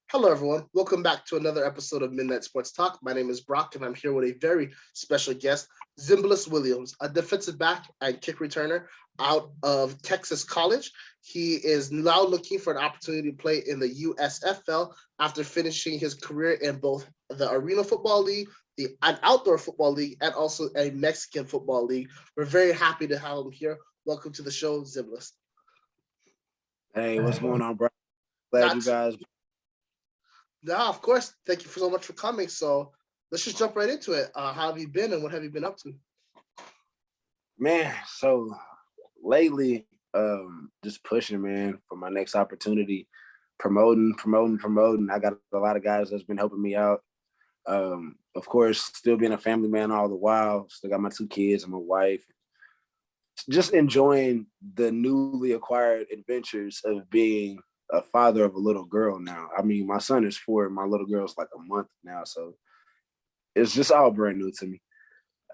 Hello, everyone. Welcome back to another episode of Midnight Sports Talk. My name is Brock, and I'm here with a very special guest, Zimbalist Williams, a defensive back and kick returner out of Texas College. He is now looking for an opportunity to play in the USFL after finishing his career in both the Arena Football League, an outdoor football league, and also a Mexican football league. We're very happy to have him here. Welcome to the show, Zimbalist. Hey, what's going on, bro? Glad you guys. Yeah, of course. Thank you so much for coming. So let's just jump right into it. How have you been and what have you been up to? Man, so lately, just pushing, man, for my next opportunity, promoting. I got a lot of guys that's been helping me out. Of course, still being a family man all the while. Still got my 2 kids and my wife. Just enjoying the newly acquired adventures of being a father of a little girl now. I mean, my son is 4 and my little girl's like a month now. So it's just all brand new to me.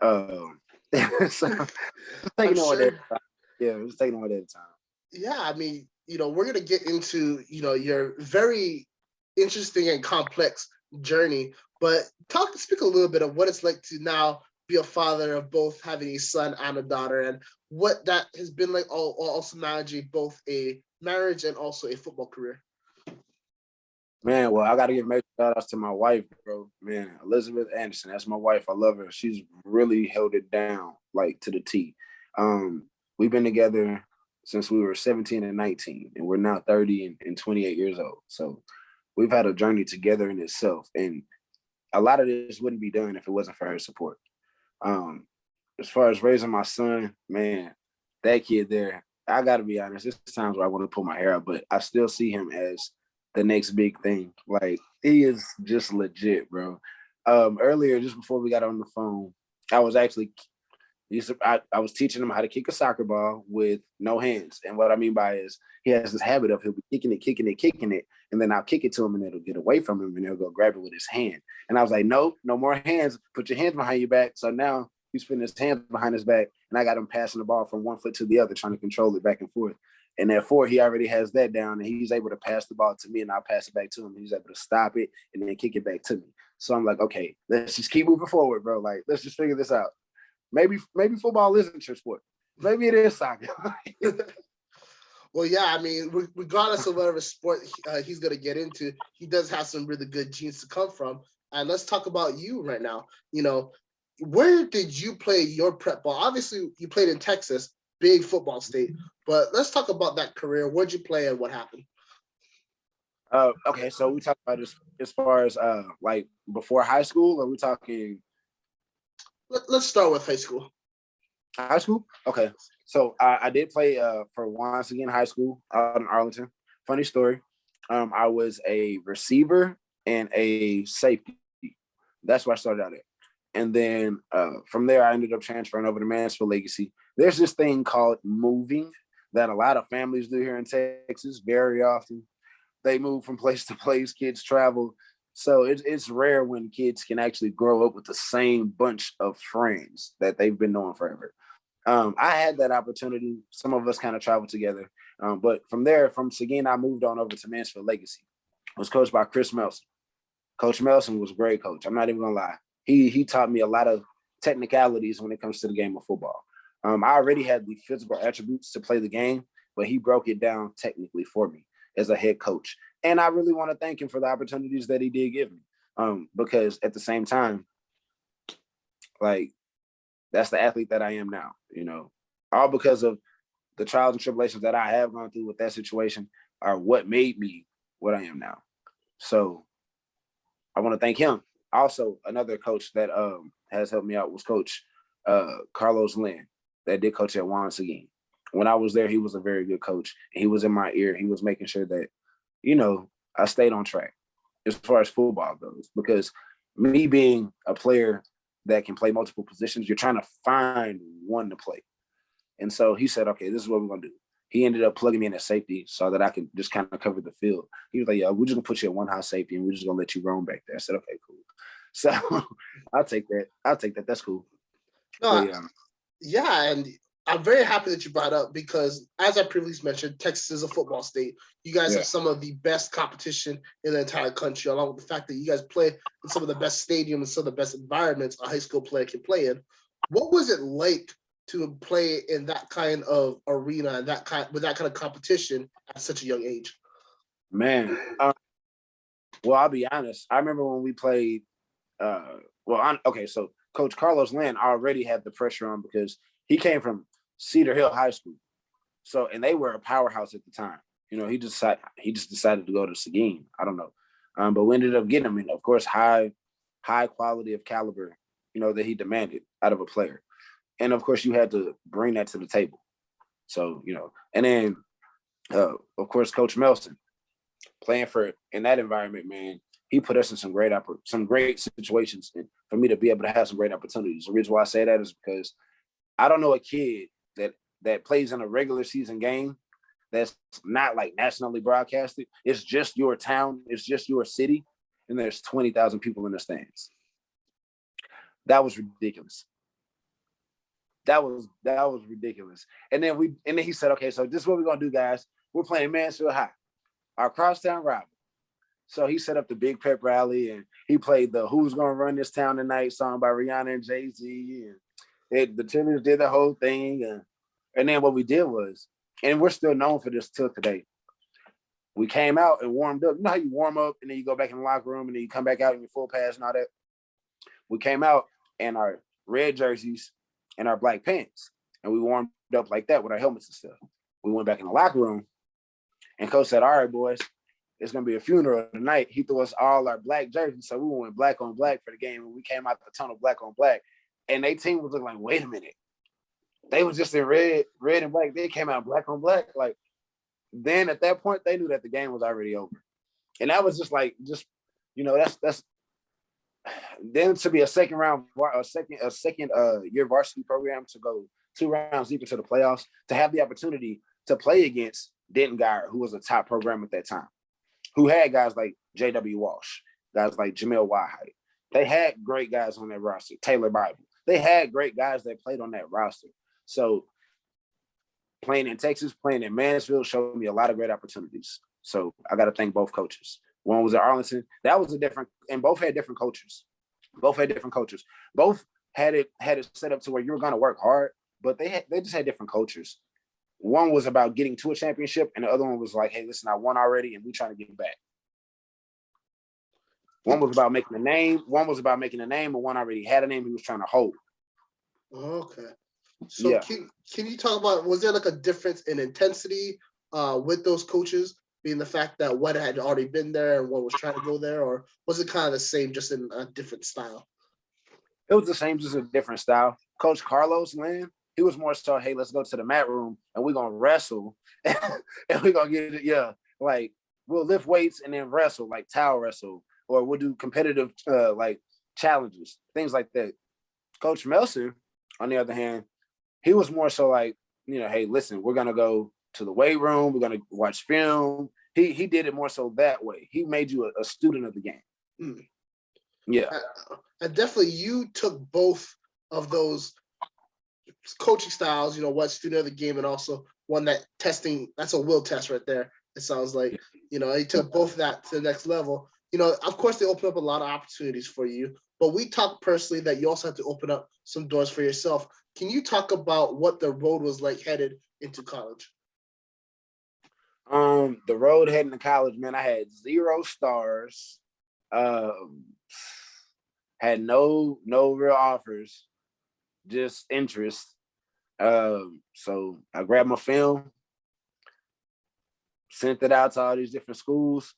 So just taking it one day at a time. Yeah, just taking it one day at a time. Yeah, I mean, we're going to get into, your very interesting and complex journey, but speak a little bit of what it's like to now be a father of both having a son and a daughter and what that has been like, also managing both a marriage and also a football career. Man, well, I got to give major shout outs to my wife, bro. Man, Elizabeth Anderson, that's my wife. I love her. She's really held it down, like, to the T. We've been together since we were 17 and 19, and we're now 30 and 28 years old. So we've had a journey together in itself. And a lot of this wouldn't be done if it wasn't for her support. As far as raising my son, man, that kid there, I got to be honest, there's times where I want to pull my hair out, but I still see him as the next big thing. Like, he is just legit, bro. Earlier, just before we got on the phone, I was actually I was teaching him how to kick a soccer ball with no hands. And what I mean by is he has this habit of he'll be kicking it, and then I'll kick it to him and it'll get away from him and he'll go grab it with his hand. And I was like, no more hands. Put your hands behind your back. So now he's putting his hands behind his back, and I got him passing the ball from one foot to the other, trying to control it back and forth. And at 4, he already has that down, and he's able to pass the ball to me, and I'll pass it back to him. He's able to stop it and then kick it back to me. So I'm like, okay, let's just keep moving forward, bro. Like, let's just figure this out. Maybe football isn't your sport. Maybe it is soccer. Well, yeah, I mean, regardless of whatever sport he's going to get into, he does have some really good genes to come from. And let's talk about you right now. Where did you play your prep ball? Obviously, you played in Texas, big football state. But let's talk about that career. Where'd you play and what happened? Okay, so we talk about this as far as like before high school, or we talking? Let's start with high school. High school? Okay. So I did play for once again high school out in Arlington. Funny story. I was a receiver and a safety. That's where I started out at. And then from there, I ended up transferring over to Mansfield Legacy. There's this thing called moving that a lot of families do here in Texas very often. They move from place to place. Kids travel. So it's rare when kids can actually grow up with the same bunch of friends that they've been knowing forever. I had that opportunity. Some of us kind of traveled together. But from there, from Seguin, I moved on over to Mansfield Legacy. I was coached by Chris Melson. Coach Melson was a great coach. I'm not even going to lie. He taught me a lot of technicalities when it comes to the game of football. I already had the physical attributes to play the game, but he broke it down technically for me as a head coach. And I really want to thank him for the opportunities that he did give me. Because at the same time, like, that's the athlete that I am now, all because of the trials and tribulations that I have gone through with that situation are what made me what I am now. So I want to thank him. Also, another coach that has helped me out was Coach Carlos Lynn, that did coach at Juan Seguin. When I was there, he was a very good coach. And he was in my ear. He was making sure that, I stayed on track as far as football goes. Because me being a player that can play multiple positions, you're trying to find one to play. And so he said, okay, this is what we're going to do. He ended up plugging me in at safety so that I could just kind of cover the field. He was like, yeah, we're just going to put you at one house safety and we're just going to let you roam back there. I said, okay, cool. So I'll take that. That's cool. No, yeah, and I'm very happy that you brought up because, as I previously mentioned, Texas is a football state. You guys have some of the best competition in the entire country, along with the fact that you guys play in some of the best stadiums and some of the best environments a high school player can play in. What was it like to play in that kind of arena and with that kind of competition at such a young age? Man, well, I'll be honest. I remember when we played. So Coach Carlos Lynn already had the pressure on because he came from Cedar Hill High School. So, and they were a powerhouse at the time. You know, he just decided to go to Seguin. I don't know. But we ended up getting him, and of course, high quality of caliber, you know, that he demanded out of a player. And of course, you had to bring that to the table. So, you know, and then of course, Coach Melson playing in that environment, man, he put us in some great situations, and for me to be able to have some great opportunities. The reason why I say that is because I don't know a kid that plays in a regular season game that's not like nationally broadcasted. It's just your town, it's just your city, and there's 20,000 people in the stands. That was ridiculous. That was ridiculous. And then he said, okay, so this is what we're gonna do, guys. We're playing Mansfield High, our crosstown rival. So he set up the big pep rally, and he played the "Who's Gonna Run This Town Tonight" song by Rihanna and Jay-Z, and the cheerleaders did the whole thing. And then what we did was, and we're still known for this till today, we came out and warmed up. You know how you warm up and then you go back in the locker room and then you come back out in your full pads and all that? We came out in our red jerseys and our black pants, and we warmed up like that with our helmets and stuff. We went back in the locker room, and Coach said, all right, boys, it's going to be a funeral tonight. He threw us all our black jerseys, so we went black on black for the game, and we came out the tunnel black on black. And their team was looking like, wait a minute. They was just in red and black. They came out black on black. Like, then at that point, they knew that the game was already over. And that was you know, that's then to be a second year varsity program, to go 2 rounds deep into the playoffs, to have the opportunity to play against Denton Guyer, who was a top program at that time, who had guys like J.W. Walsh, guys like Jamil Whitehead. They had great guys on that roster, Taylor Bible. They had great guys that played on that roster. So playing in Texas, playing in Mansfield showed me a lot of great opportunities. So I got to thank both coaches. One was at Arlington. That was and both had different coaches. Both had it set up to where you were going to work hard, but they just had different cultures. One was about getting to a championship, and the other one was like, hey, listen, I won already, and we're trying to get back. One was about making a name. One was about making a name, and one already had a name he was trying to hold. Okay. So yeah. Can you talk about, was there like a difference in intensity with those coaches, being the fact that one had already been there and one was trying to go there, or was it kind of the same, just in a different style? It was the same, just a different style. Coach Carlos Lynn, he was more so, hey, let's go to the mat room and we're going to wrestle and we're going to get it. Like we'll lift weights and then wrestle, like towel wrestle, or we'll do competitive like challenges, things like that. Coach Melson, on the other hand, he was more so like, you know, hey, listen, we're going to go to the weight room. We're going to watch film. He did it more so that way. He made you a student of the game. Mm. Yeah. And definitely you took both of those coaching styles, you know, what student of the game, and also one that testing, that's a will test right there. It sounds like, you know, he took both of that to the next level. You know, of course, they open up a lot of opportunities for you, but we talked personally that you also have to open up some doors for yourself. Can you talk about what the road was like headed into college? The road heading to college, man, I had 0 stars, had no real offers, just interest. So I grabbed my film, sent it out to all these different schools,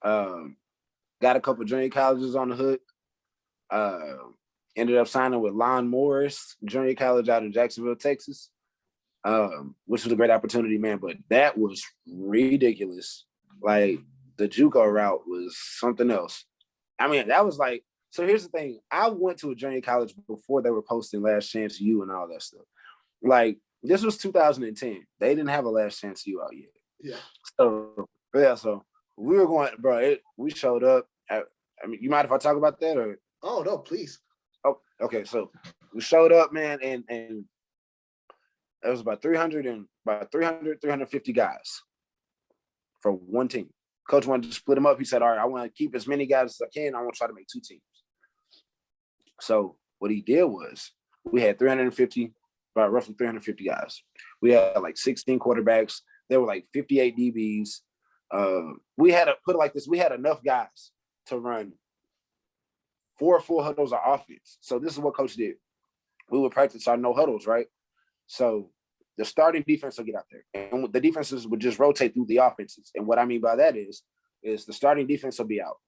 got a couple junior colleges on the hook, ended up signing with Lon Morris Junior College out in Jacksonville, Texas, which was a great opportunity, man. But that was ridiculous. Like the JUCO route was something else. I mean, that was like, so here's the thing. I went to a junior college before they were posting Last Chance U and all that stuff. Like, this was 2010. They didn't have a Last Chance U out yet. Yeah. So we were going, bro, we showed up. I mean, you mind if I talk about that? Or? Oh, no, please. Oh, okay. So we showed up, man, and it was about 350 guys for one team. Coach wanted to split them up. He said, all right, I want to keep as many guys as I can. I want to try to make 2 teams. So what he did was we had about roughly 350 guys. We had like 16 quarterbacks. There were like 58 DBs. We had to put it like this. We had enough guys to run 4 full huddles of offense. So this is what coach did. We would practice our no huddles, right? So the starting defense will get out there, and the defenses would just rotate through the offenses. And what I mean by that is the starting defense will be out.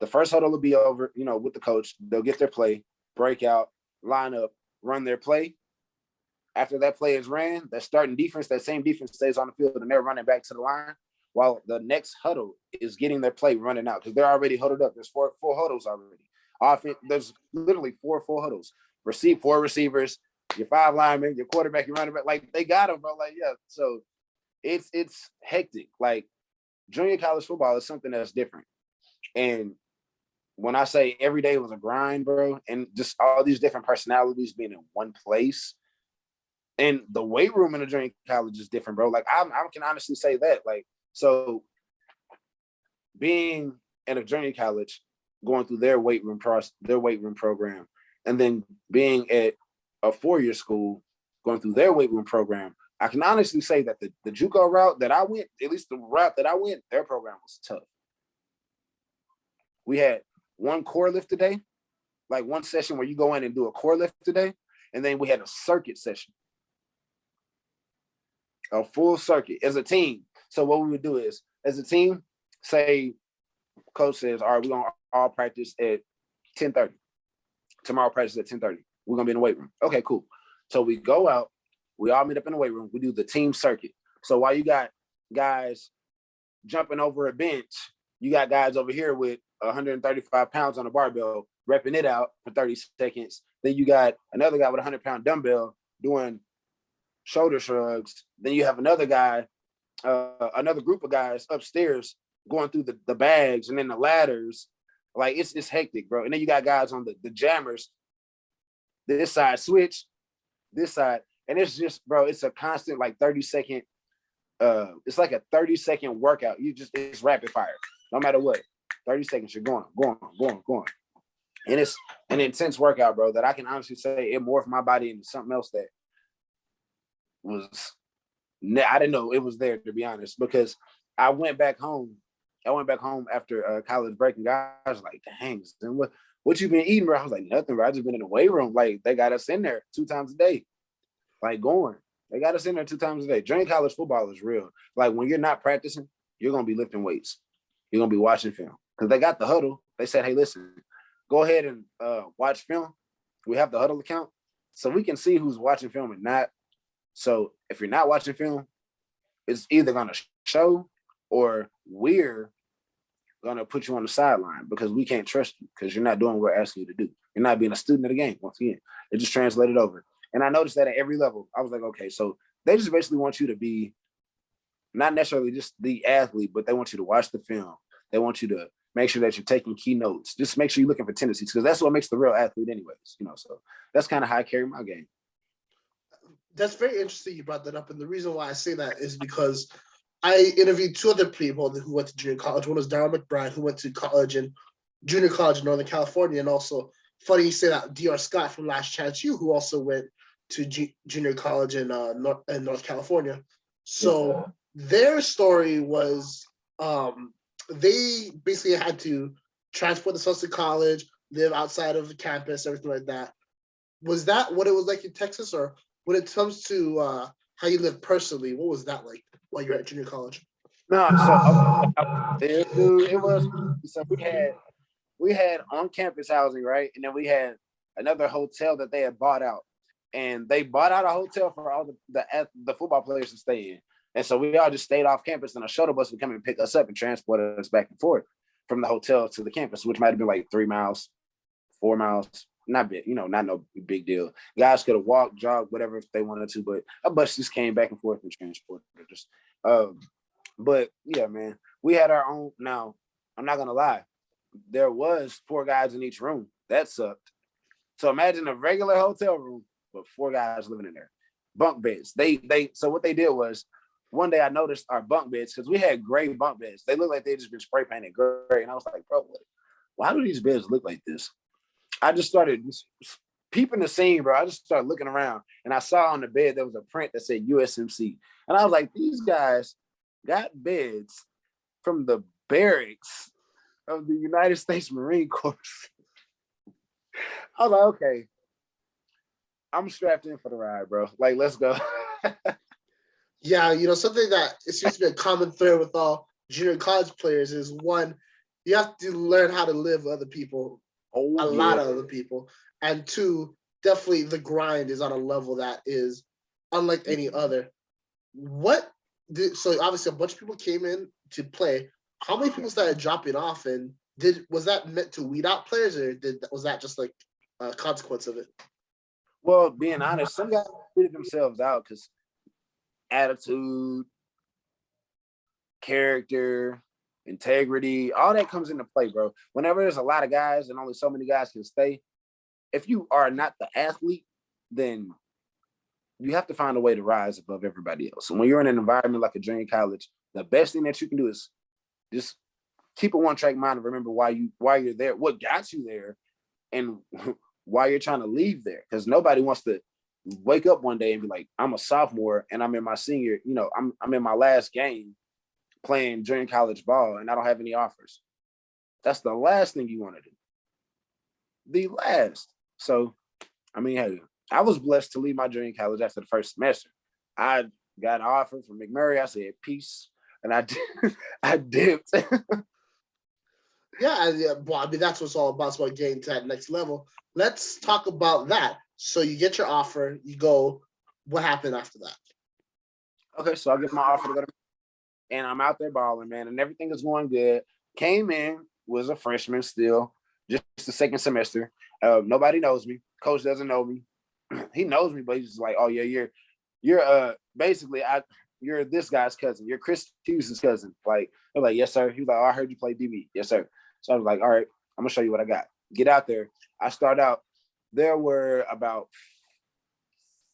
The first huddle will be over, with the coach. They'll get their play, break out, line up, run their play. After that play is ran, that starting defense, that same defense stays on the field, and they're running back to the line while the next huddle is getting their play running out because they're already huddled up. There's four huddles already. There's literally 4 full huddles. 4 receivers, your 5 linemen, your quarterback, your running back. Like, they got them, bro. Like, yeah. So it's hectic. Like, junior college football is something that's different. And when I say every day was a grind, bro, and just all these different personalities being in one place, and the weight room in a junior college is different, bro. Like, I can honestly say that. Like, so being in a junior college, going through their weight room program, and then being at a 4-year school, going through their weight room program, I can honestly say that the JUCO route that I went, at least the route that I went, their program was tough. We had 1 core lift a day, like one session where you go in and do a core lift a day, and then we had a circuit session, a full circuit as a team. So what we would do is, as a team, say, coach says, all right, we're going to all practice at 10:30. Tomorrow practice at 10:30. We're going to be in the weight room. Okay, cool. So we go out, we all meet up in the weight room, we do the team circuit. So while you got guys jumping over a bench, you got guys over here with 135 pounds on a barbell, repping it out for 30 seconds. Then you got another guy with a 100-pound dumbbell doing shoulder shrugs. Then you have another guy, another group of guys upstairs going through the bags and then the ladders. Like, it's hectic, bro. And then you got guys on the jammers. This side switch, this side. And it's just, bro, it's a constant like 30-second, it's like a 30-second workout. It's rapid fire, no matter what. 30 seconds, you're going. And it's an intense workout, bro, that I can honestly say it morphed my body into something else that was, I didn't know it was there, to be honest, because I went back home after college break, and guys was like, dang, what you been eating, bro? I was like, nothing, bro. I just been in the weight room. Like, they got us in there 2 times a day. Like, they got us in there 2 times a day. Junior college football is real. Like, when you're not practicing, you're going to be lifting weights. You're going to be watching film. Because they got the huddle. They said, hey, listen, go ahead and watch film. We have the huddle account, so we can see who's watching film and not. So if you're not watching film, it's either going to show or we're going to put you on the sideline because we can't trust you because you're not doing what we're asking you to do. You're not being a student of the game. Once again, it just translated over. And I noticed that at every level. I was like, okay, so they just basically want you to be not necessarily just the athlete, but they want you to watch the film. They want you to make sure that you're taking key notes. Just make sure you're looking for tendencies because that's what makes the real athlete anyways, So that's kind of how I carry my game. That's very interesting you brought that up. And the reason why I say that is because I interviewed 2 other people who went to junior college. One was Darryl McBride, who went to junior college in Northern California. And also, funny you say that, D.R. Scott from Last Chance U, who also went to junior college in North California. So their story was they basically had to transport themselves to college, live outside of the campus, everything like that. Was that what it was like in Texas? Or when it comes to how you live personally, what was that like while you were at junior college? No, so it was. So we had on campus housing, right, and then we had another hotel that they had bought out, and they bought out a hotel for all the football players to stay in, and so we all just stayed off campus, and a shuttle bus would come and pick us up and transport us back and forth from the hotel to the campus, which might have been like 3 miles, 4 miles. Not big, not no big deal. Guys could have walked, jogged, whatever if they wanted to, but a bus just came back and forth and transported us. But yeah, man, we had our own. Now, I'm not gonna lie, there was 4 guys in each room. That sucked. So imagine a regular hotel room, but 4 guys living in there. bunk beds. So what they did was one day I noticed our bunk beds, because we had gray bunk beds. They looked like they just been spray painted gray. And I was like, bro, why do these beds look like this? I just started peeping the scene, bro. I just started looking around, and I saw on the bed there was a print that said USMC. And I was like, these guys got beds from the barracks of the United States Marine Corps. I was like, okay, I'm strapped in for the ride, bro. Like, let's go. Yeah, something that it seems to be a common thread with all junior college players is, one, you have to learn how to live with other people, a lot of other people. And two, definitely the grind is on a level that is unlike any other. So obviously a bunch of people came in to play. How many people started dropping off, and was that meant to weed out players, or was that just like a consequence of it? Well, being honest, some guys figured themselves out because attitude, character, integrity, all that comes into play, bro. Whenever there's a lot of guys and only so many guys can stay, if you are not the athlete, then you have to find a way to rise above everybody else. And when you're in an environment like a junior college, the best thing that you can do is just keep a one-track mind and remember why you're there, what got you there, and why you're trying to leave there. Because nobody wants to wake up one day and be like, I'm a sophomore and I'm in my senior, I'm in my last game playing junior college ball and I don't have any offers. That's the last thing you want to do. The last. So, hey, I was blessed to leave my junior college after the first semester. I got an offer from McMurray. I said, peace. And I dipped. Yeah, well, that's what it's all about. It's about getting to that next level. Let's talk about that. So you get your offer, you go. What happened after that? Okay, so I get my offer to go to, and I'm out there balling, man, and everything is going good. Came in, was a freshman still, just the second semester. Nobody knows me. Coach doesn't know me. He knows me, but he's just like, oh yeah, you're basically you're this guy's cousin. You're Chris Hughes' cousin. Like, they're like, yes, sir. He was like, oh, I heard you play DB. Yes, sir. So I was like, all right, I'm gonna show you what I got. Get out there. I start out. There were about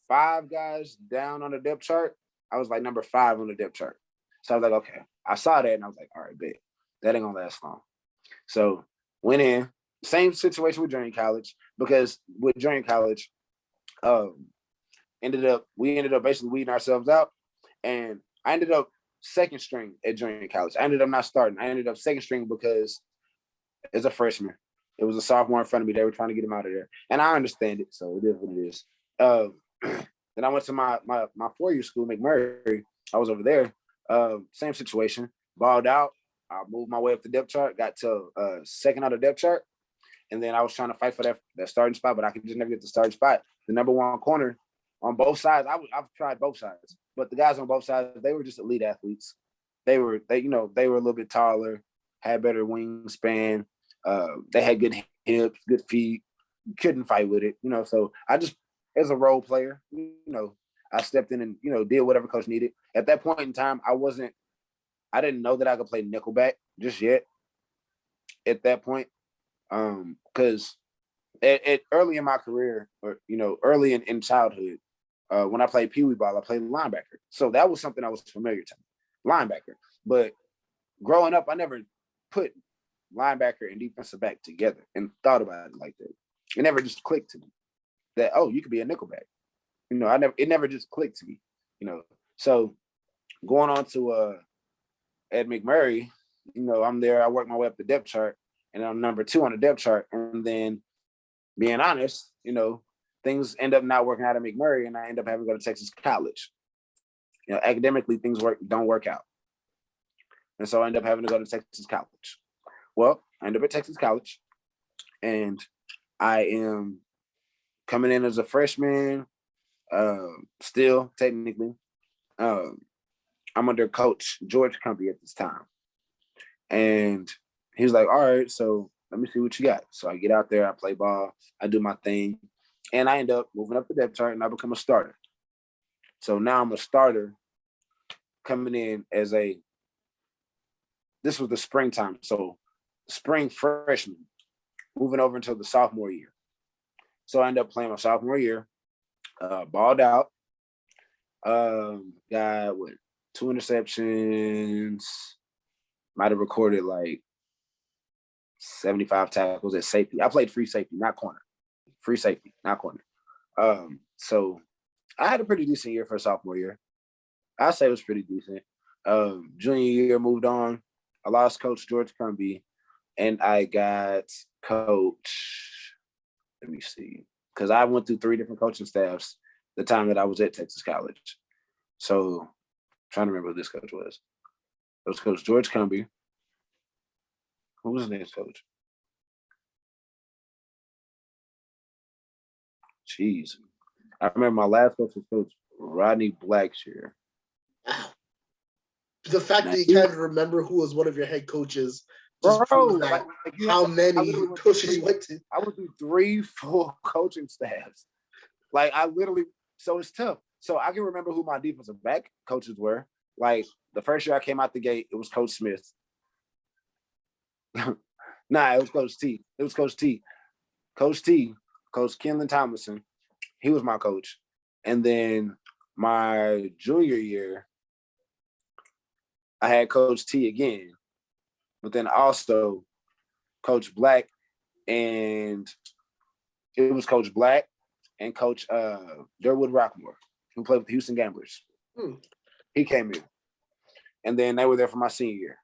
5 guys down on the depth chart. I was like number 5 on the depth chart. So I was like, okay. I saw that and I was like, all right, bet. That ain't gonna last long. So went in. Same situation with junior college, because with junior college, we ended up basically weeding ourselves out, and I ended up second string at junior college. I ended up not starting. I ended up second string because as a freshman, it was a sophomore in front of me. They were trying to get him out of there, and I understand it. So it is what it is. Then I went to my 4-year school, McMurray. I was over there. Same situation. Balled out. I moved my way up the depth chart. Got to second on the depth chart. And then I was trying to fight for that starting spot, but I could just never get the starting spot. The number 1 corner on both sides. I've tried both sides, but the guys on both sides, they were just elite athletes. They were a little bit taller, had better wingspan. They had good hips, good feet. Couldn't fight with it, So I just, as a role player, I stepped in and did whatever coach needed. At that point in time, I didn't know that I could play nickelback just yet. At that point. Because early in my career, or early in childhood, when I played Pee Wee ball, I played linebacker. So that was something that was familiar to me, linebacker. But growing up, I never put linebacker and defensive back together and thought about it like that. It never just clicked to me that, oh, you could be a nickelback. It never just clicked to me. So going on to at McMurray, I'm there. I work my way up the depth chart. And I'm number 2 on the depth chart. And then, being honest, things end up not working out at McMurray, and I end up having to go to Texas College. Academically, things don't work out. And so I end up having to go to Texas College. Well, I end up at Texas College, and I am coming in as a freshman, still technically. I'm under Coach George Cumpy at this time. And he was like, all right, so let me see what you got. So I get out there, I play ball, I do my thing, and I end up moving up the depth chart, and I become a starter. So now I'm a starter coming in as this was the springtime, so spring freshman, moving over until the sophomore year. So I end up playing my sophomore year, balled out, Got what, 2 interceptions. Might have recorded like 75 tackles at safety. I played free safety, not corner. Free safety, not corner. So I had a pretty decent year for a sophomore year. I'd say it was pretty decent. Junior year moved on. I lost Coach George Cumby, and I got Coach. Let me see, because I went through 3 different coaching staffs the time that I was at Texas College. So, I'm trying to remember who this coach was. It was Coach George Cumby. Who was the next coach? Jeez. I remember my last coach was Coach Rodney Blackshear. The fact that you can't remember who was one of your head coaches just proves that how many coaches you went to. I went through 3 full coaching staffs. Like, I literally, so it's tough. So I can remember who my defensive back coaches were. Like, the first year I came out the gate, it was Coach Smith. Nah, it was Coach T. It was Coach T. Coach T, Coach Kenlon Thomason, he was my coach. And then my junior year, I had Coach T again, but then also Coach Black, and it was Coach Black and Coach Durwood Rockmore, who played with the Houston Gamblers. He came in, and then they were there for my senior year.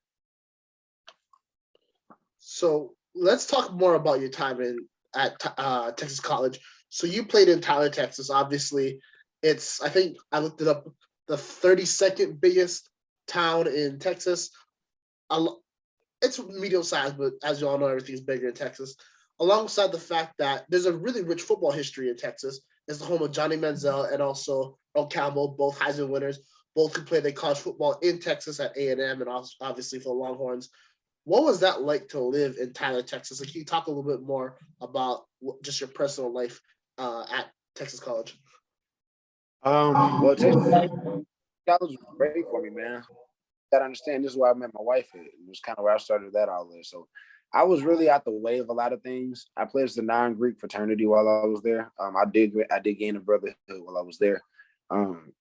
So let's talk more about your time at Texas College. So you played in Tyler, Texas. Obviously, it's, I think I looked it up, the 32nd biggest town in Texas. It's medium-sized, but as you all know, everything's bigger in Texas. Alongside the fact that there's a really rich football history in Texas. It's the home of Johnny Manziel and also Earl Campbell, both Heisman winners, both who played their college football in Texas at A&M and obviously for the Longhorns. What was that like to live in Tyler, Texas? Like, can you talk a little bit more about just your personal life at Texas College? Well, Texas College was great for me, man. Gotta understand, this is where I met my wife at. It was kind of where I started that all there. So I was really out the way of a lot of things. I pledged the non-Greek fraternity while I was there. I did gain a brotherhood while I was there. And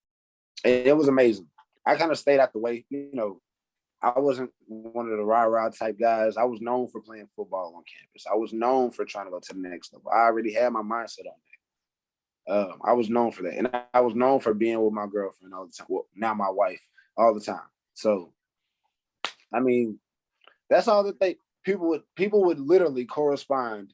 it was amazing. I kind of stayed out the way. You know, I wasn't one of the rah-rah type guys. I was known for playing football on campus. I was known for trying to go to the next level. I already had my mindset on that. I was known for that. And I was known for being with my girlfriend all the time. Well, now my wife, all the time. So, I mean, that's all that people would literally correspond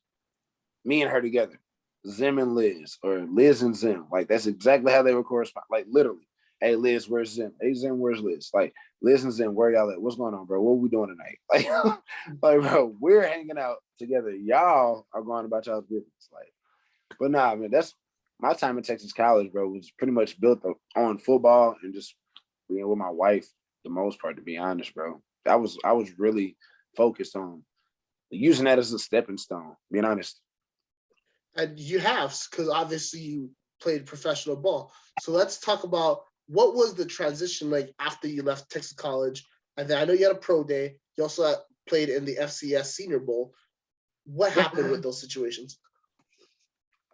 me and her together. Zim and Liz, or Liz and Zim. Like, that's exactly how they would correspond. Like, literally. Hey, Liz, where's Zim? Hey, Zim, where's Liz? Like, Liz and Zim, where y'all at? What's going on, bro? What are we doing tonight? Like, bro, we're hanging out together. Y'all are going about y'all's business. Like, but nah, man, that's my time at Texas College, bro, was pretty much built on football and just being with my wife the most part, to be honest, bro. I was really focused on using that as a stepping stone, being honest. And you have, because obviously you played professional ball. So let's talk about what was the transition like after you left Texas College. And then I know you had a pro day. You also played in the FCS Senior Bowl. What happened with those situations?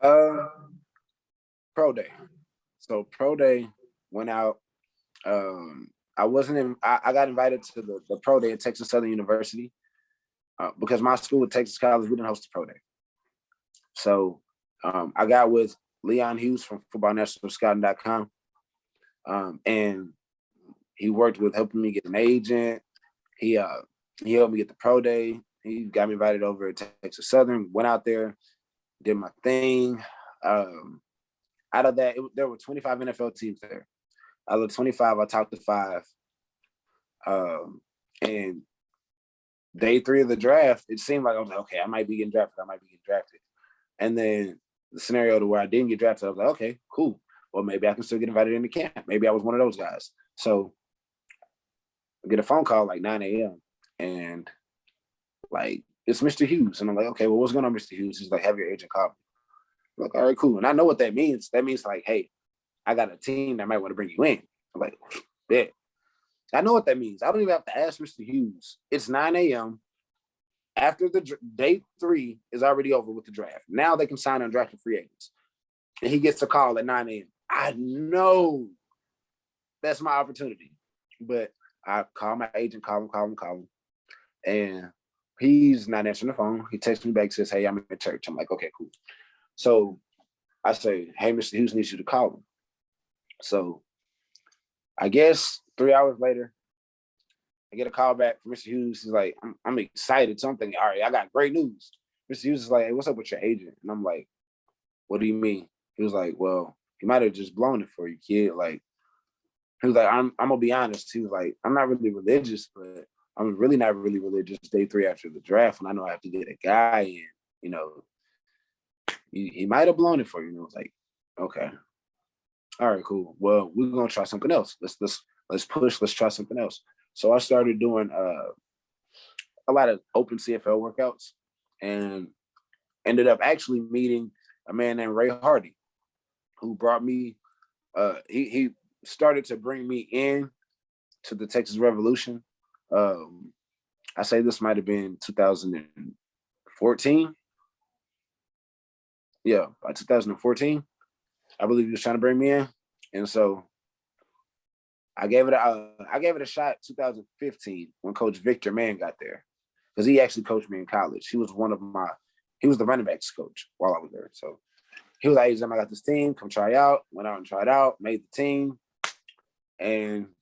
Pro day. So pro day went out. I got invited to the pro day at Texas Southern University because my school at Texas College, we didn't host the pro day. So I got with Leon Hughes from footballnationalscouting.com. And he worked with helping me get an agent. He helped me get the pro day. He got me invited over at Texas Southern, went out there, did my thing. Out of that, there were 25 NFL teams there. Out of 25, I talked to 5. And day 3 of the draft, it seemed like I was like, okay, I might be getting drafted. And then the scenario to where I didn't get drafted, I was like, okay, cool. Well, maybe I can still get invited into camp. Maybe I was one of those guys. So I get a phone call like 9 a.m. and like, it's Mr. Hughes. And I'm like, okay, well, what's going on, Mr. Hughes? He's like, have your agent call me. I'm like, all right, cool. And I know what that means. That means like, hey, I got a team that might want to bring you in. I'm like, yeah. I know what that means. I don't even have to ask Mr. Hughes. It's 9 a.m. After the day 3 is already over with the draft. Now they can sign undrafted free agents. And he gets a call at 9 a.m. I know that's my opportunity. But I call my agent, call him, and he's not answering the phone. He texts me back, says, "Hey, I'm in church." I'm like, "Okay, cool." So I say, "Hey, Mr. Hughes needs you to call him." So I guess 3 hours later, I get a call back from Mr. Hughes. He's like, I'm excited. So I'm thinking, all right, I got great news. Mr. Hughes is like, "Hey, what's up with your agent?" And I'm like, "What do you mean?" He was like, "Well, he might have just blown it for you, kid." Like, he was like, I'm gonna be honest. He was like, "I'm not really religious, but I'm really not really religious day 3 after the draft. And I know I have to get a guy in, you know, he might have blown it for you." And I was like, "Okay. All right, cool. Well, we're gonna try something else. Let's push, let's try something else." So I started doing a lot of open CFL workouts and ended up actually meeting a man named Ray Hardy, who brought me he started to bring me in to the Texas Revolution. I say this might have been 2014. Yeah, by 2014, I believe he was trying to bring me in, and so I gave it a shot. 2015 when Coach Victor Mann got there, because he actually coached me in college. He was the running backs coach while I was there. So he was like, "Hey, Zim, I got this team. Come try out." Went out and tried out, made the team, and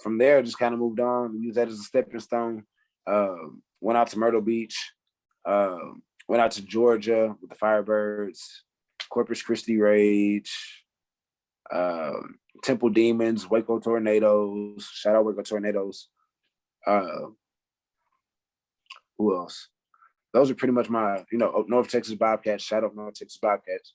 from there just kind of moved on. Used that as a stepping stone. Went out to Myrtle Beach. Went out to Georgia with the Firebirds, Corpus Christi Rage, Temple Demons, Waco Tornadoes. Shout out Waco Tornadoes. Who else? Those are pretty much my, North Texas Bobcats. Shout out North Texas Bobcats.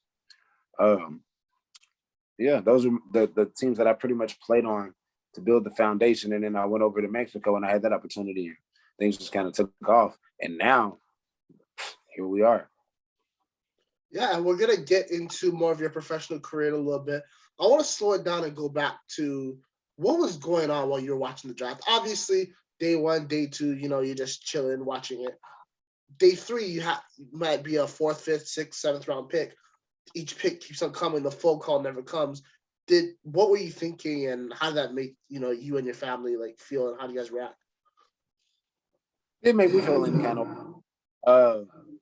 Yeah, those are the teams that I pretty much played on to build the foundation. And then I went over to Mexico and I had that opportunity, and things just kind of took off. And now, here we are. Yeah, and we're gonna get into more of your professional career in a little bit. I want to slow it down and go back to what was going on while you were watching the draft. Obviously, day one, day two, you're just chilling, watching it. Day three, you might be a fourth, fifth, sixth, seventh round pick. Each pick keeps on coming. The phone call never comes. What were you thinking, and how did that make you and your family feel, and how do you guys react? It made me feel any kind of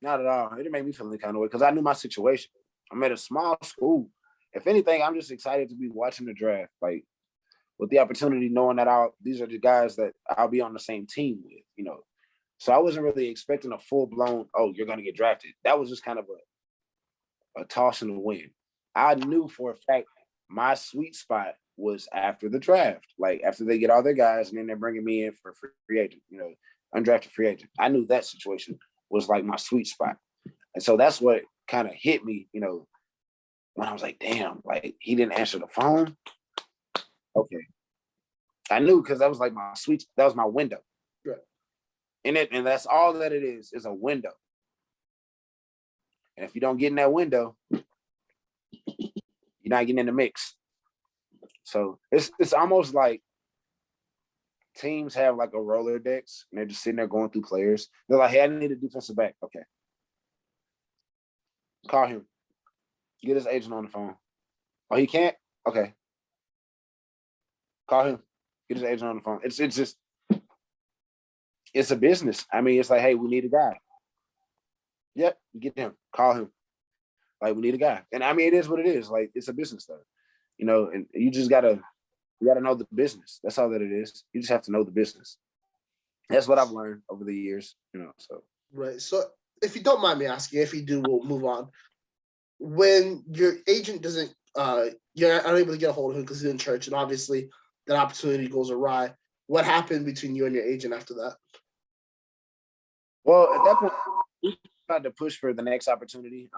not at all. It didn't make me feel any kind of way because I knew my situation. I'm at a small school. If anything, I'm just excited to be watching the draft. Like, with the opportunity, knowing that these are the guys that I'll be on the same team with. So I wasn't really expecting a full blown, "Oh, you're gonna get drafted." That was just kind of a toss in the wind. I knew for a fact my sweet spot was after the draft, like after they get all their guys and then they're bringing me in for free agent, undrafted free agent. I knew that situation was like my sweet spot. And so that's what kind of hit me, when I was like, damn, like he didn't answer the phone. Okay. I knew because that was like that was my window. Right. And that's all that it is a window. And if you don't get in that window, you're not getting in the mix. So it's almost like teams have like a Rolodex and they're just sitting there going through players. They're like, "Hey, I need a defensive back." Okay. Call him. Get his agent on the phone. Oh, he can't? Okay. Call him. Get his agent on the phone. It's just, it's a business. I mean, it's like, "Hey, we need a guy." Yep, get him. Call him. Like, we need a guy. And I mean, it is what it is. Like, it's a business stuff. And you just gotta know the business. That's all that it is. You just have to know the business. That's what I've learned over the years, so. Right. So if you don't mind me asking, if you do, we'll move on. When your agent doesn't, you're unable to get a hold of him because he's in church, and obviously that opportunity goes awry. What happened between you and your agent after that? Well, at that point, we tried to push for the next opportunity.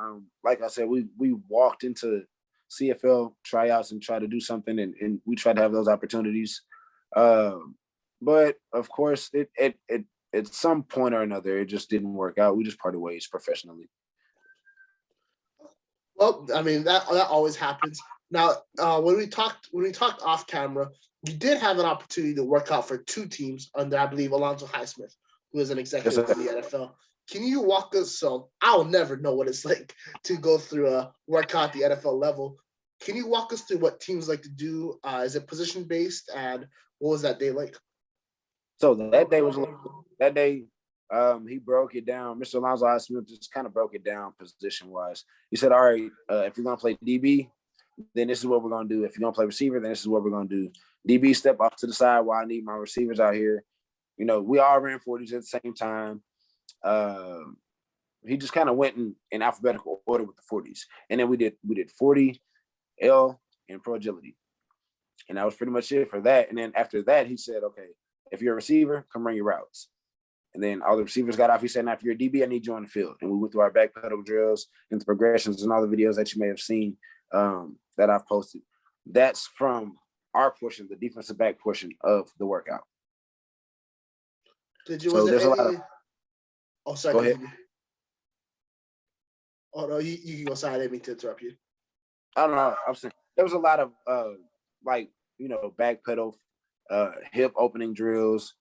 Like I said, we walked into CFL tryouts and tried to do something, and we tried to have those opportunities. But of course, it at some point or another, it just didn't work out. We just parted ways professionally. Well, I mean that always happens. Now, when we talked off camera, you did have an opportunity to work out for two teams under, I believe, Alonzo Highsmith, who is an executive in the NFL. Can you walk us? So I'll never know what it's like to go through a workout at the NFL level. Can you walk us through what teams like to do? Is it position based, and what was that day like? So that day. He broke it down. Mr. Alonzo I. Smith just kind of broke it down position wise. He said, "All right, if you're gonna play DB, then this is what we're gonna do. If you're gonna play receiver, then this is what we're gonna do. DB step off to the side while I need my receivers out here. You know, we all ran 40s at the same time. He just kind of went in alphabetical order with the 40s, and then we did 40 L and pro agility, and that was pretty much it for that. And then after that, he said, okay, if you're a receiver, come run your routes. And then all the receivers got off. He said, now, if you're a DB, I need you on the field. And we went through our back pedal drills and the progressions and all the videos that you may have seen that I've posted. That's from our portion, the defensive back portion of the workout. Did you? So there's a lot of. Oh, sorry. Go ahead. Oh no, you can go. Sorry, I didn't mean to interrupt you. I don't know. I'm saying there was a lot of back pedal, hip opening drills.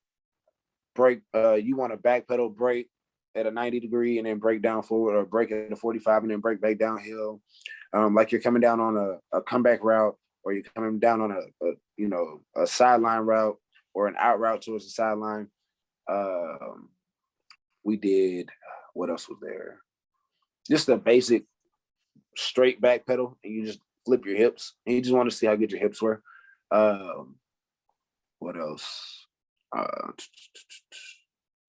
Break. You want to back pedal break at a 90 degree and then break down forward, or break at a 45 and then break back downhill. Like you're coming down on a comeback route, or you're coming down on a sideline route or an out route towards the sideline. We did, what else was there? Just a basic straight back pedal, and you just flip your hips, and you just want to see how good your hips were. What else?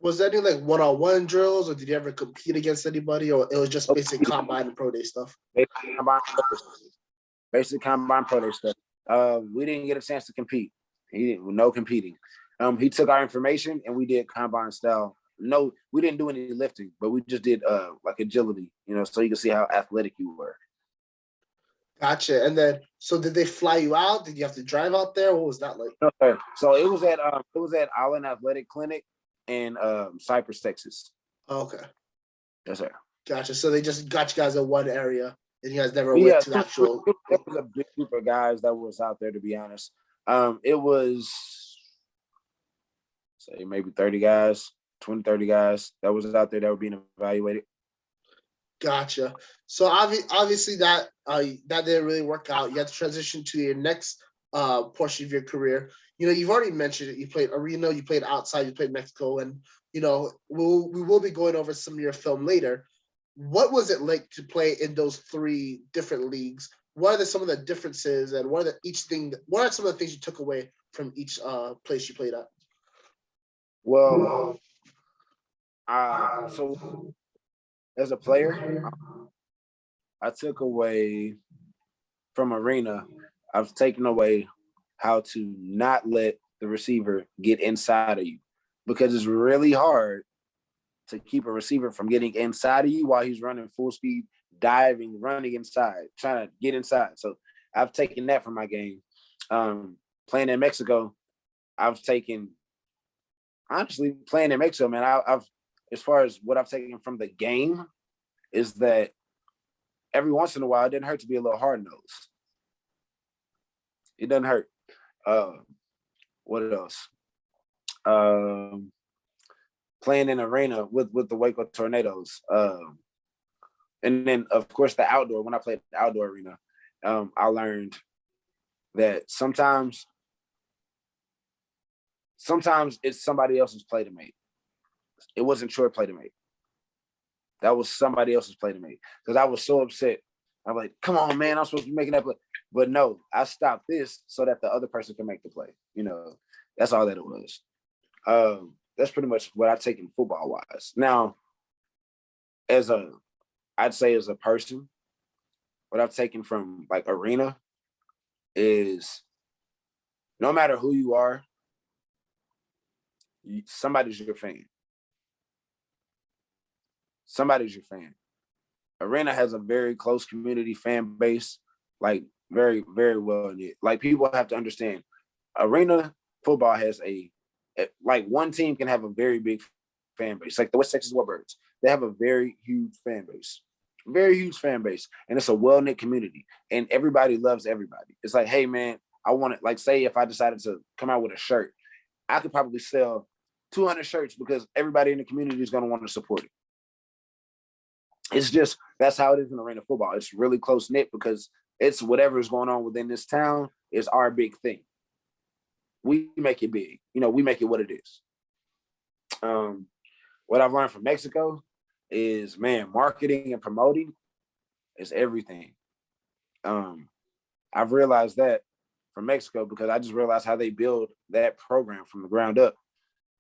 Was there any like one-on-one drills, or did you ever compete against anybody, or it was just basic combine and pro day stuff? Basic combine pro day stuff. We didn't get a chance to compete. No competing. He took our information and we did combine style. No, we didn't do any lifting, but we just did like agility, so you can see how athletic you were. Gotcha. And then, so did they fly you out? Did you have to drive out there? What was that like? No, sir. So it was at Island Athletic Clinic in Cypress, Texas. Oh, okay. Yes, sir. Gotcha. So they just got you guys in one area, and you guys never went to the actual. There was a big group of guys that was out there, to be honest. It was, say, maybe 30 guys, 20, 30 guys that was out there that were being evaluated. Gotcha. So obviously that didn't really work out. You had to transition to your next portion of your career. You've already mentioned it. You played arena, you played outside, you played Mexico, and we will be going over some of your film later. What was it like to play in those three different leagues? What are some of the differences, and what are some of the things you took away from each place you played at? Well, so as a player, I took away from arena, I've taken away how to not let the receiver get inside of you, because it's really hard to keep a receiver from getting inside of you while he's running full speed, diving, running inside, trying to get inside. So I've taken that from my game. Playing in Mexico, honestly, playing in Mexico, man, I've as far as what I've taken from the game is that every once in a while, it didn't hurt to be a little hard-nosed. It doesn't hurt. What else? Playing in arena with the Waco Tornadoes. And then, of course, the outdoor. When I played the outdoor arena, I learned that sometimes it's somebody else's play to make. It wasn't your play to make. That was somebody else's play to make. Because I was so upset. I'm like, come on, man, I'm supposed to be making that play. But no, I stopped this so that the other person can make the play. That's all that it was. That's pretty much what I've taken football-wise. Now, I'd say as a person, what I've taken from like arena is no matter who you are, somebody's your fan. Somebody's your fan. Arena has a very close community fan base, like very, very well knit. Like people have to understand, arena football has like one team can have a very big fan base. Like the West Texas Warbirds, they have a very huge fan base. Very huge fan base. And it's a well-knit community. And everybody loves everybody. It's like, hey man, I want it. Like say if I decided to come out with a shirt, I could probably sell 200 shirts because everybody in the community is going to want to support it. It's just, that's how it is in arena football. It's really close knit because It's whatever is going on within this town is our big thing. We make it big. We make it what it is. What I've learned from Mexico is, man, marketing and promoting is everything. I've realized that from Mexico because I just realized how they build that program from the ground up.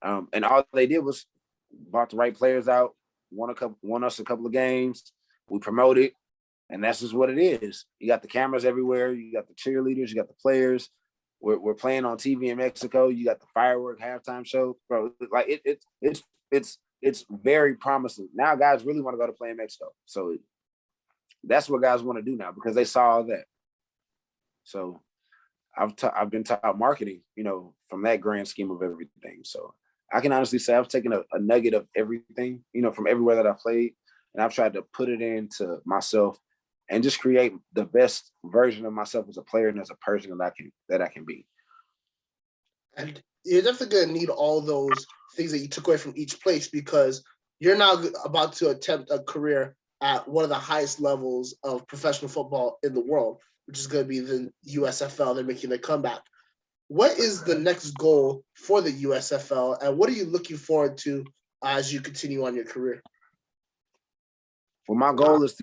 And all they did was bought the right players out, won us a couple of games. We promoted, and that's just what it is. You got the cameras everywhere. You got the cheerleaders. You got the players. We're playing on TV in Mexico. You got the firework halftime show, bro. Like it's very promising. Now guys really want to go to play in Mexico. So that's what guys want to do now because they saw all that. So I've been taught marketing, from that grand scheme of everything. So I can honestly say I've taken a nugget of everything, from everywhere that I played, and I've tried to put it into myself and just create the best version of myself as a player and as a person that I can be. And you're definitely going to need all those things that you took away from each place because you're now about to attempt a career at one of the highest levels of professional football in the world, which is going to be the USFL. They're making their comeback. What is the next goal for the USFL, and what are you looking forward to as you continue on your career? Well, my goal is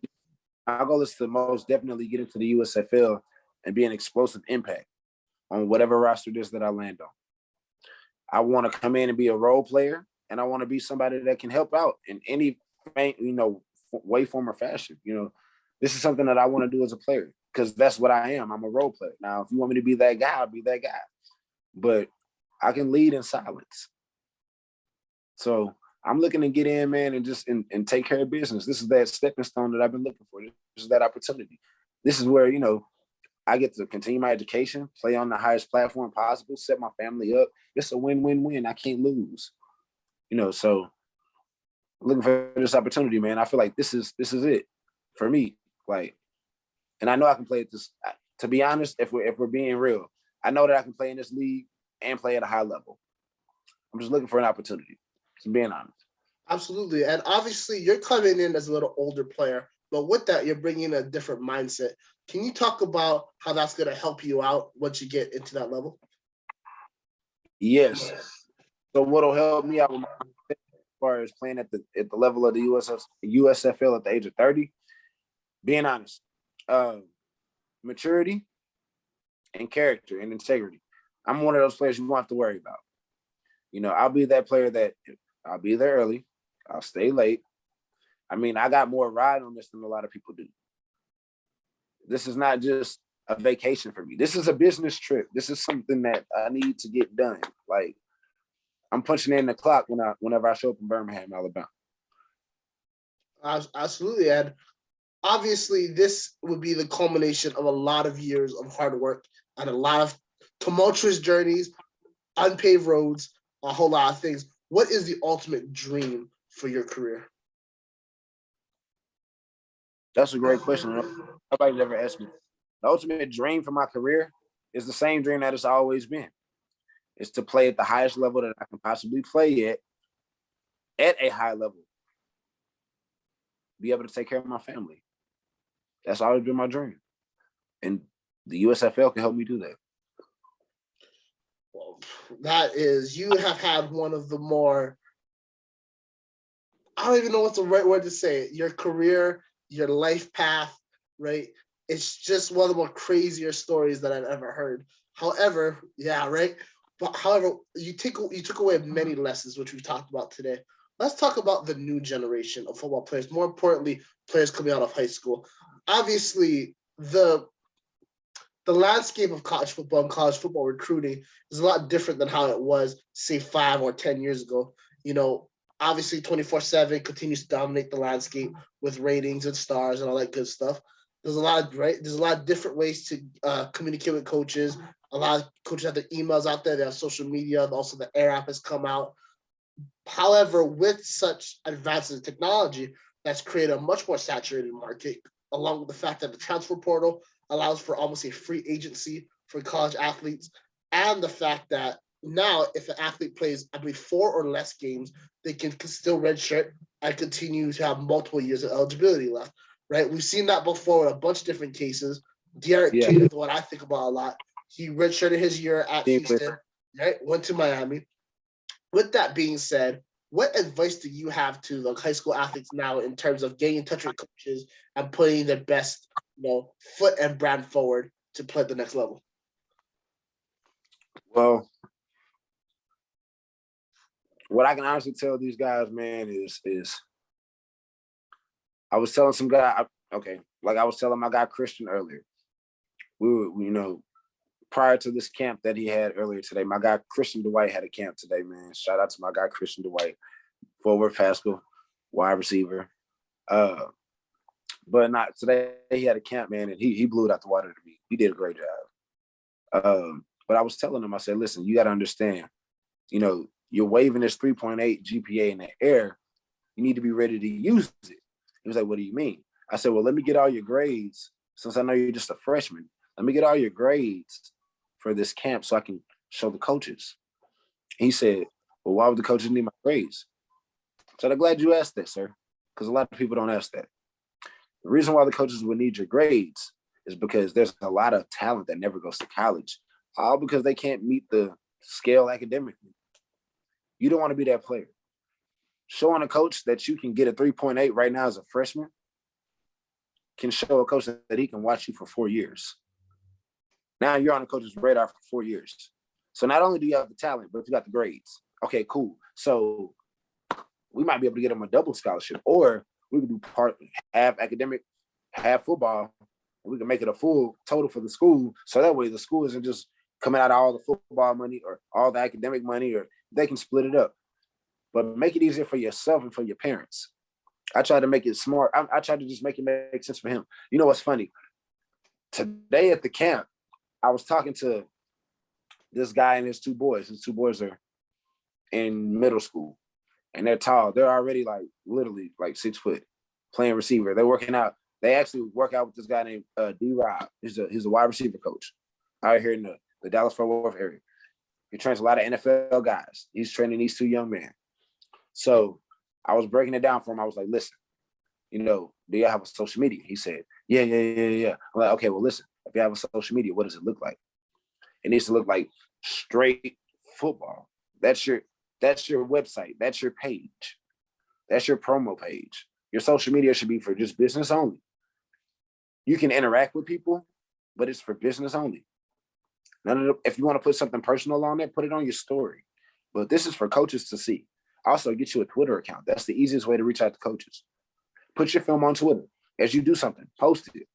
to most definitely get into the USFL and be an explosive impact on whatever roster it is that I land on. I want to come in and be a role player, and I want to be somebody that can help out in any, way, form, or fashion. This is something that I want to do as a player because that's what I am. I'm a role player. Now, if you want me to be that guy, I'll be that guy. But I can lead in silence. So I'm looking to get in, man, and just and take care of business. This is that stepping stone that I've been looking for. This is that opportunity. This is where, I get to continue my education, play on the highest platform possible, set my family up. It's a win-win-win. I can't lose. So looking for this opportunity, man. I feel like this is it for me. Like, and I know I can play at this. To be honest, if we're being real, I know that I can play in this league and play at a high level. I'm just looking for an opportunity. Just being honest. Absolutely, and obviously you're coming in as a little older player, but with that, you're bringing a different mindset. Can you talk about how that's going to help you out once you get into that level? Yes. So what'll help me out with as far as playing at the level of the USFL at the age of 30? Being honest, maturity and character and integrity. I'm one of those players you won't have to worry about. I'll be that player that I'll be there early. I'll stay late. I mean, I got more ride on this than a lot of people do. This is not just a vacation for me. This is a business trip. This is something that I need to get done. Like, I'm punching in the clock whenever I show up in Birmingham, Alabama. Absolutely, and obviously this would be the culmination of a lot of years of hard work and a lot of tumultuous journeys, unpaved roads, a whole lot of things. What is the ultimate dream for your career? That's a great question. Nobody's ever asked me. The ultimate dream for my career is the same dream that it's always been. It's to play at the highest level that I can possibly play at a high level. Be able to take care of my family. That's always been my dream. And the USFL can help me do that. Well, that is, you have had one of the more, I don't even know what's the right word to say it. Your career, your life path, right? It's just one of the more crazier stories that I've ever heard. However, yeah, right? But however, you took away many lessons, which we've talked about today. Let's talk about the new generation of football players. More importantly, players coming out of high school. Obviously, the landscape of college football and college football recruiting is a lot different than how it was, say, 5 or 10 years ago. Obviously 24/7 continues to dominate the landscape with ratings and stars and all that good stuff. There's a lot of different ways to communicate with coaches. A lot of coaches have their emails out there. They have social media. Also, the Air app has come out. However, with such advances in technology, that's created a much more saturated market, along with the fact that the transfer portal allows for almost a free agency for college athletes, and the fact that now if an athlete plays, I believe, 4 or less games, they can still redshirt and continue to have multiple years of eligibility left, right? We've seen that before in a bunch of different cases. Derek Yeah. King is the one I think about a lot. He redshirted his year at Houston, right? Went to Miami. With that being said, what advice do you have to the high school athletes now in terms of getting in touch with coaches and putting their best, foot and brand forward to play at the next level? Well, what I can honestly tell these guys, man, is I was telling some guy, like I was telling my guy Christian earlier. We were, prior to this camp that he had earlier today, my guy Christian Dwight had a camp today, man. Shout out to my guy Christian Dwight, forward Pascal, wide receiver. But not today. He had a camp, man, and he blew it out the water to me. He did a great job. But I was telling him, I said, listen, you got to understand, you're waving this 3.8 GPA in the air. You need to be ready to use it. He was like, what do you mean? I said, well, let me get all your grades. Since I know you're just a freshman, let me get all your grades for this camp so I can show the coaches. He said, well, why would the coaches need my grades? So I'm glad you asked that, sir, because a lot of people don't ask that. The reason why the coaches would need your grades is because there's a lot of talent that never goes to college, all because they can't meet the scale academically. You don't want to be that player. Showing a coach that you can get a 3.8 right now as a freshman can show a coach that he can watch you for 4 years. Now you're on a coach's radar for 4 years. So not only do you have the talent, but you got the grades. Okay, cool. So we might be able to get him a double scholarship, or we could do half academic, half football, and we can make it a full total for the school. So that way the school isn't just coming out of all the football money or all the academic money, or they can split it up. But make it easier for yourself and for your parents. I tried to make it smart. I tried to just make it make sense for him. You know what's funny? Today at the camp, I was talking to this guy and his two boys. His two boys are in middle school, and they're tall. They're already literally 6 foot, playing receiver. They're working out. They actually work out with this guy named D-Rob. He's a wide receiver coach out here in the Dallas-Fort Worth area. He trains a lot of NFL guys. He's training these two young men. So I was breaking it down for him. I was like, listen, do you have a social media? He said, yeah. I'm like, okay, well, listen, if you have a social media, what does it look like? It needs to look like straight football. That's your website. That's your page. That's your promo page. Your social media should be for just business only. You can interact with people, but it's for business only. If you want to put something personal on there, put it on your story. But this is for coaches to see. Also, get you a Twitter account. That's the easiest way to reach out to coaches. Put your film on Twitter. As you do something, post it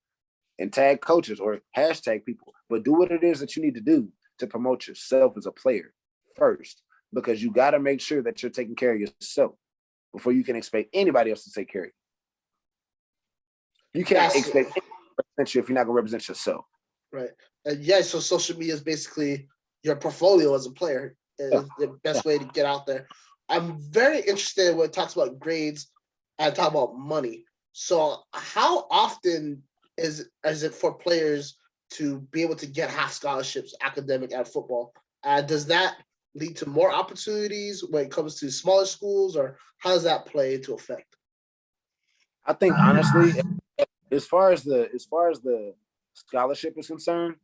and tag coaches or hashtag people. But do what it is that you need to do to promote yourself as a player first, because you got to make sure that you're taking care of yourself before you can expect anybody else to take care of you. You can't expect anybody to represent you if you're not going to represent yourself. Right. And so social media is basically your portfolio as a player. Is the best way to get out there. I'm very interested when it talks about grades and talk about money. So how often is it for players to be able to get half scholarships, academic and football? Does that lead to more opportunities when it comes to smaller schools, or how does that play into effect? I think honestly, as far as the scholarship is concerned,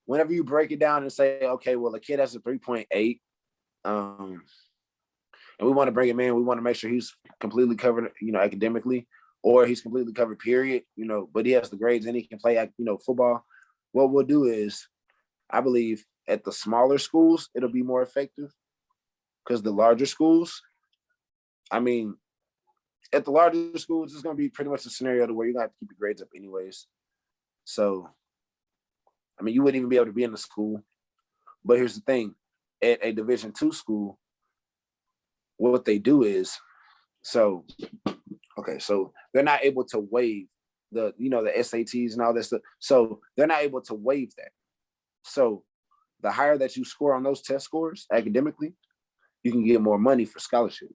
whenever you break it down and say, okay, well, a kid has a 3.8, and we want to bring him in, we want to make sure he's completely covered, academically, or he's completely covered, period, but he has the grades and he can play, football. What we'll do is, I believe at the smaller schools, it'll be more effective, because the larger schools, at the larger schools, it's going to be pretty much a scenario to where you're going to have to keep your grades up anyways. So, you wouldn't even be able to be in the school. But here's the thing. At a Division II school, what they do is, so they're not able to waive the SATs and all that stuff. So they're not able to waive that. So the higher that you score on those test scores academically, you can get more money for scholarship.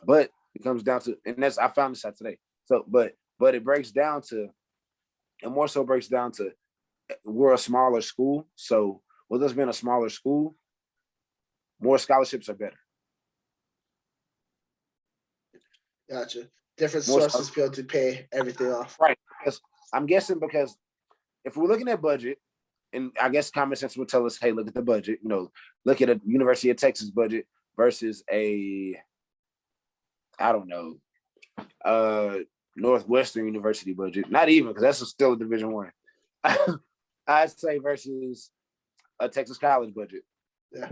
But it comes down to, and I found this out today. So, but it breaks down to, and more so breaks down to, we're a smaller school. So with us being a smaller school, more scholarships are better. Gotcha. Different sources be able to pay everything off. Right. I'm guessing because if we're looking at budget, and I guess common sense would tell us, hey, look at the budget. Look at a University of Texas budget versus a, I don't know, Northwestern University budget. Not even, because that's still a Division I. I'd say versus a Texas college budget. Yeah.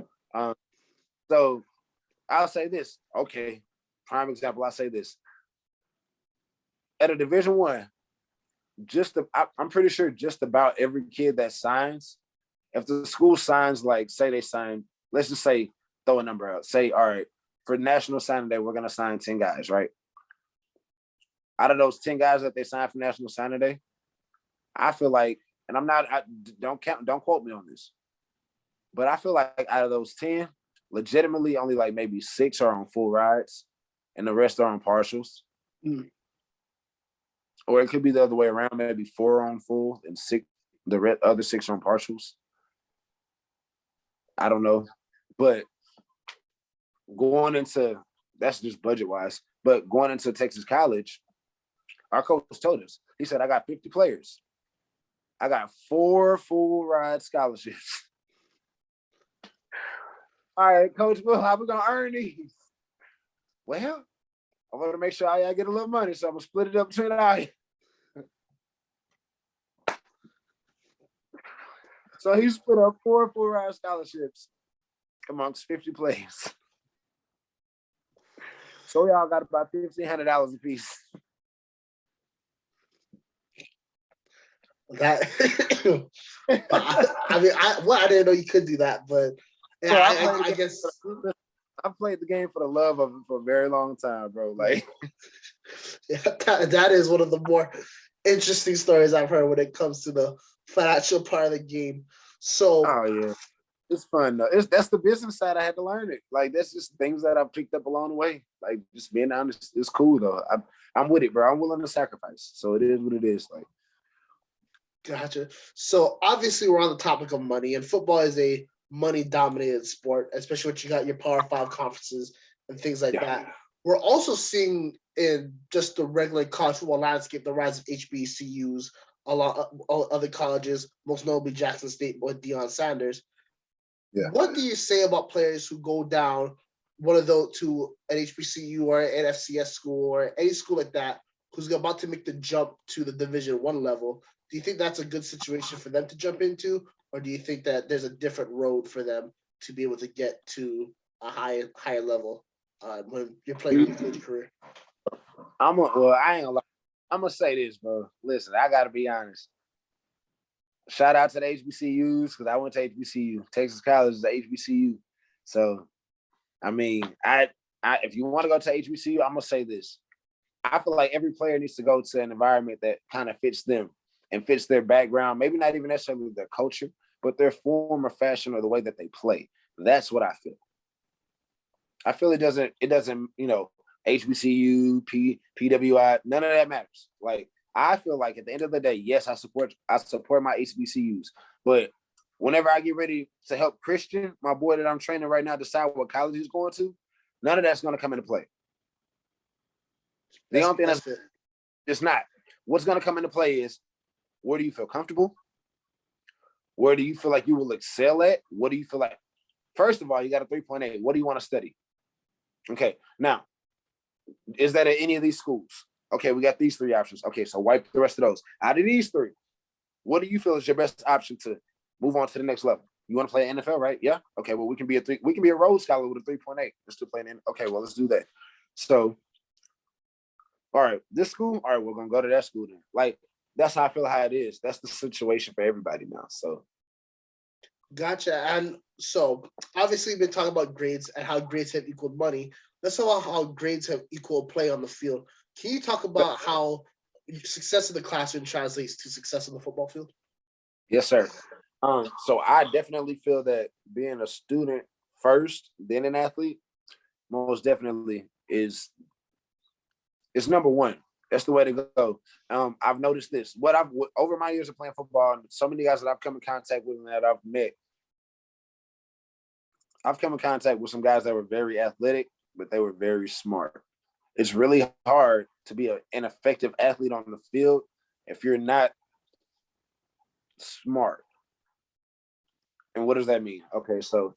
So I'll say this. Okay, prime example. I'll say this. At a Division I, I'm pretty sure just about every kid that signs, if the school signs, like say they sign, let's just say throw a number out. Say, all right, for National Signing Day, we're gonna sign 10 guys, right? Out of those 10 guys that they signed for National Signing Day, I feel like, and don't quote me on this, but I feel like out of those 10, legitimately only like maybe 6 are on full rides and the rest are on partials. Mm. Or it could be the other way around, maybe 4 on full and the other 6 on partials. I don't know. But going into, that's just budget-wise, but going into Texas College, our coach told us, he said, I got 50 players. I got 4 full ride scholarships. All right, Coach Will, how we going to earn these? Well, I want to make sure I get a little money, so I'm going to split it up between all. So he split up 4 full ride scholarships amongst 50 players. So y'all got about $1,500 a piece. That I didn't know you could do that, but So I guess I played the game for the love of it for a very long time, bro. Like, yeah, that is one of the more interesting stories I've heard when it comes to the financial part of the game. So, oh yeah, it's fun though. That's the business side. I had to learn it. Like, that's just things that I've picked up along the way. Like, just being honest, it's cool though. I'm with it, bro. I'm willing to sacrifice. So it is what it is. Like, gotcha. So obviously we're on the topic of money, and football is a money-dominated sport, especially when you got your Power 5 conferences and things like that. We're also seeing in just the regular college football landscape the rise of HBCUs, a lot of other colleges, most notably Jackson State with Deion Sanders. Yeah. What do you say about players who go down one of those to an HBCU or an FCS school or any school like that who's about to make the jump to the Division I level? Do you think that's a good situation for them to jump into, or do you think that there's a different road for them to be able to get to a higher level when you're playing your college career? I ain't gonna lie. I'm gonna say this, bro. Listen, I gotta be honest. Shout out to the HBCUs because I went to HBCU. Texas College is a HBCU. So, I mean, if you want to go to HBCU, I'm gonna say this. I feel like every player needs to go to an environment that kind of fits them and fits their background. Maybe not even necessarily their culture, but their form or fashion or the way that they play. That's what I feel. I feel it doesn't, HBCU, PWI, none of that matters. Like, I feel like at the end of the day, yes, I support my HBCUs, but whenever I get ready to help Christian, my boy that I'm training right now, decide what college he's going to, none of that's going to come into play. The only thing it's not. What's going to come into play is, where do you feel comfortable? Where do you feel like you will excel at? What do you feel like? First of all, you got a 3.8. What do you want to study? Okay, now, is that at any of these schools? Okay, we got these 3 options. Okay, so wipe the rest of those. Out of these 3, what do you feel is your best option to move on to the next level? You want to play NFL, right? Yeah. Okay, well, we can be a Rhodes Scholar with a 3.8. Let's still play an okay, well, let's do that. So, all right, this school, all right, we're gonna go to that school then. Like, that's how I feel how it is. That's the situation for everybody now. So, gotcha. And so, obviously, we've been talking about grades and how grades have equaled money. Let's talk about how grades have equal play on the field. Can you talk about how success in the classroom translates to success in the football field? Yes, sir. So I definitely feel that being a student first, then an athlete, most definitely is number one. That's the way to go. I've noticed this. Over my years of playing football, and so many guys that I've come in contact with and that I've met, I've come in contact with some guys that were very athletic, but they were very smart. It's really hard to be an effective athlete on the field if you're not smart. And what does that mean? Okay, so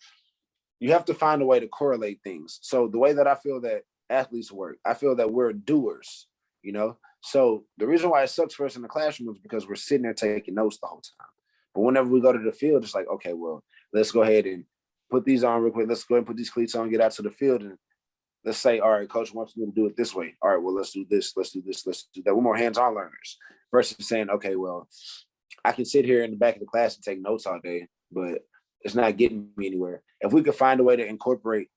you have to find a way to correlate things. So the way that I feel that athletes work, I feel that we're doers, you know? So the reason why it sucks for us in the classroom is because we're sitting there taking notes the whole time. But whenever we go to the field, it's like, okay, well, let's go ahead and put these on real quick. Let's go ahead and put these cleats on, get out to the field, and let's say, all right, coach wants me to do it this way. All right, well, let's do this, let's do this, let's do that. We're more hands-on learners versus saying, okay, well, I can sit here in the back of the class and take notes all day, but it's not getting me anywhere. If we could find a way to incorporate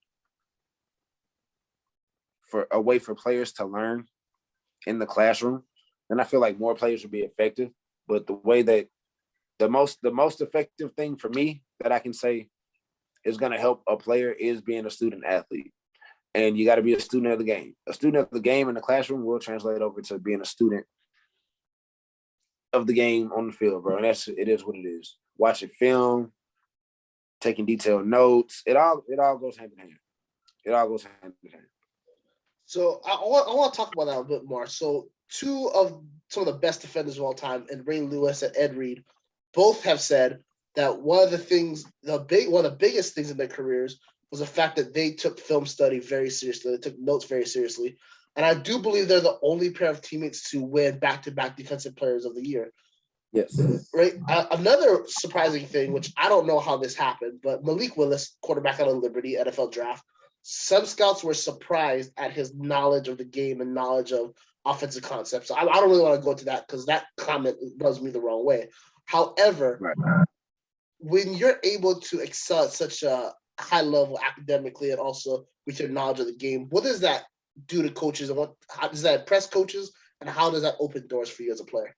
for a way for players to learn in the classroom, then I feel like more players would be effective. But the way that the most effective thing for me that I can say is going to help a player is being a student athlete. And you got to be a student of the game. A student of the game in the classroom will translate over to being a student of the game on the field, bro. And it is what it is. Watching film, taking detailed notes, it all goes hand in hand. It all goes hand in hand. So I want to talk about that a bit more. So two of some of the best defenders of all time, and Ray Lewis and Ed Reed, both have said that one of the biggest things in their careers was the fact that they took film study very seriously. They took notes very seriously. And I do believe they're the only pair of teammates to win back-to-back Defensive Players of the Year. Yes. Right. Another surprising thing, which I don't know how this happened, but Malik Willis, quarterback out of Liberty, NFL draft, some scouts were surprised at his knowledge of the game and knowledge of offensive concepts. So I don't really want to go into that because that comment rubs me the wrong way. However, right. When you're able to excel at such a high level academically and also with your knowledge of the game, what does that do to coaches, and how does that impress coaches, and how does that open doors for you as a player?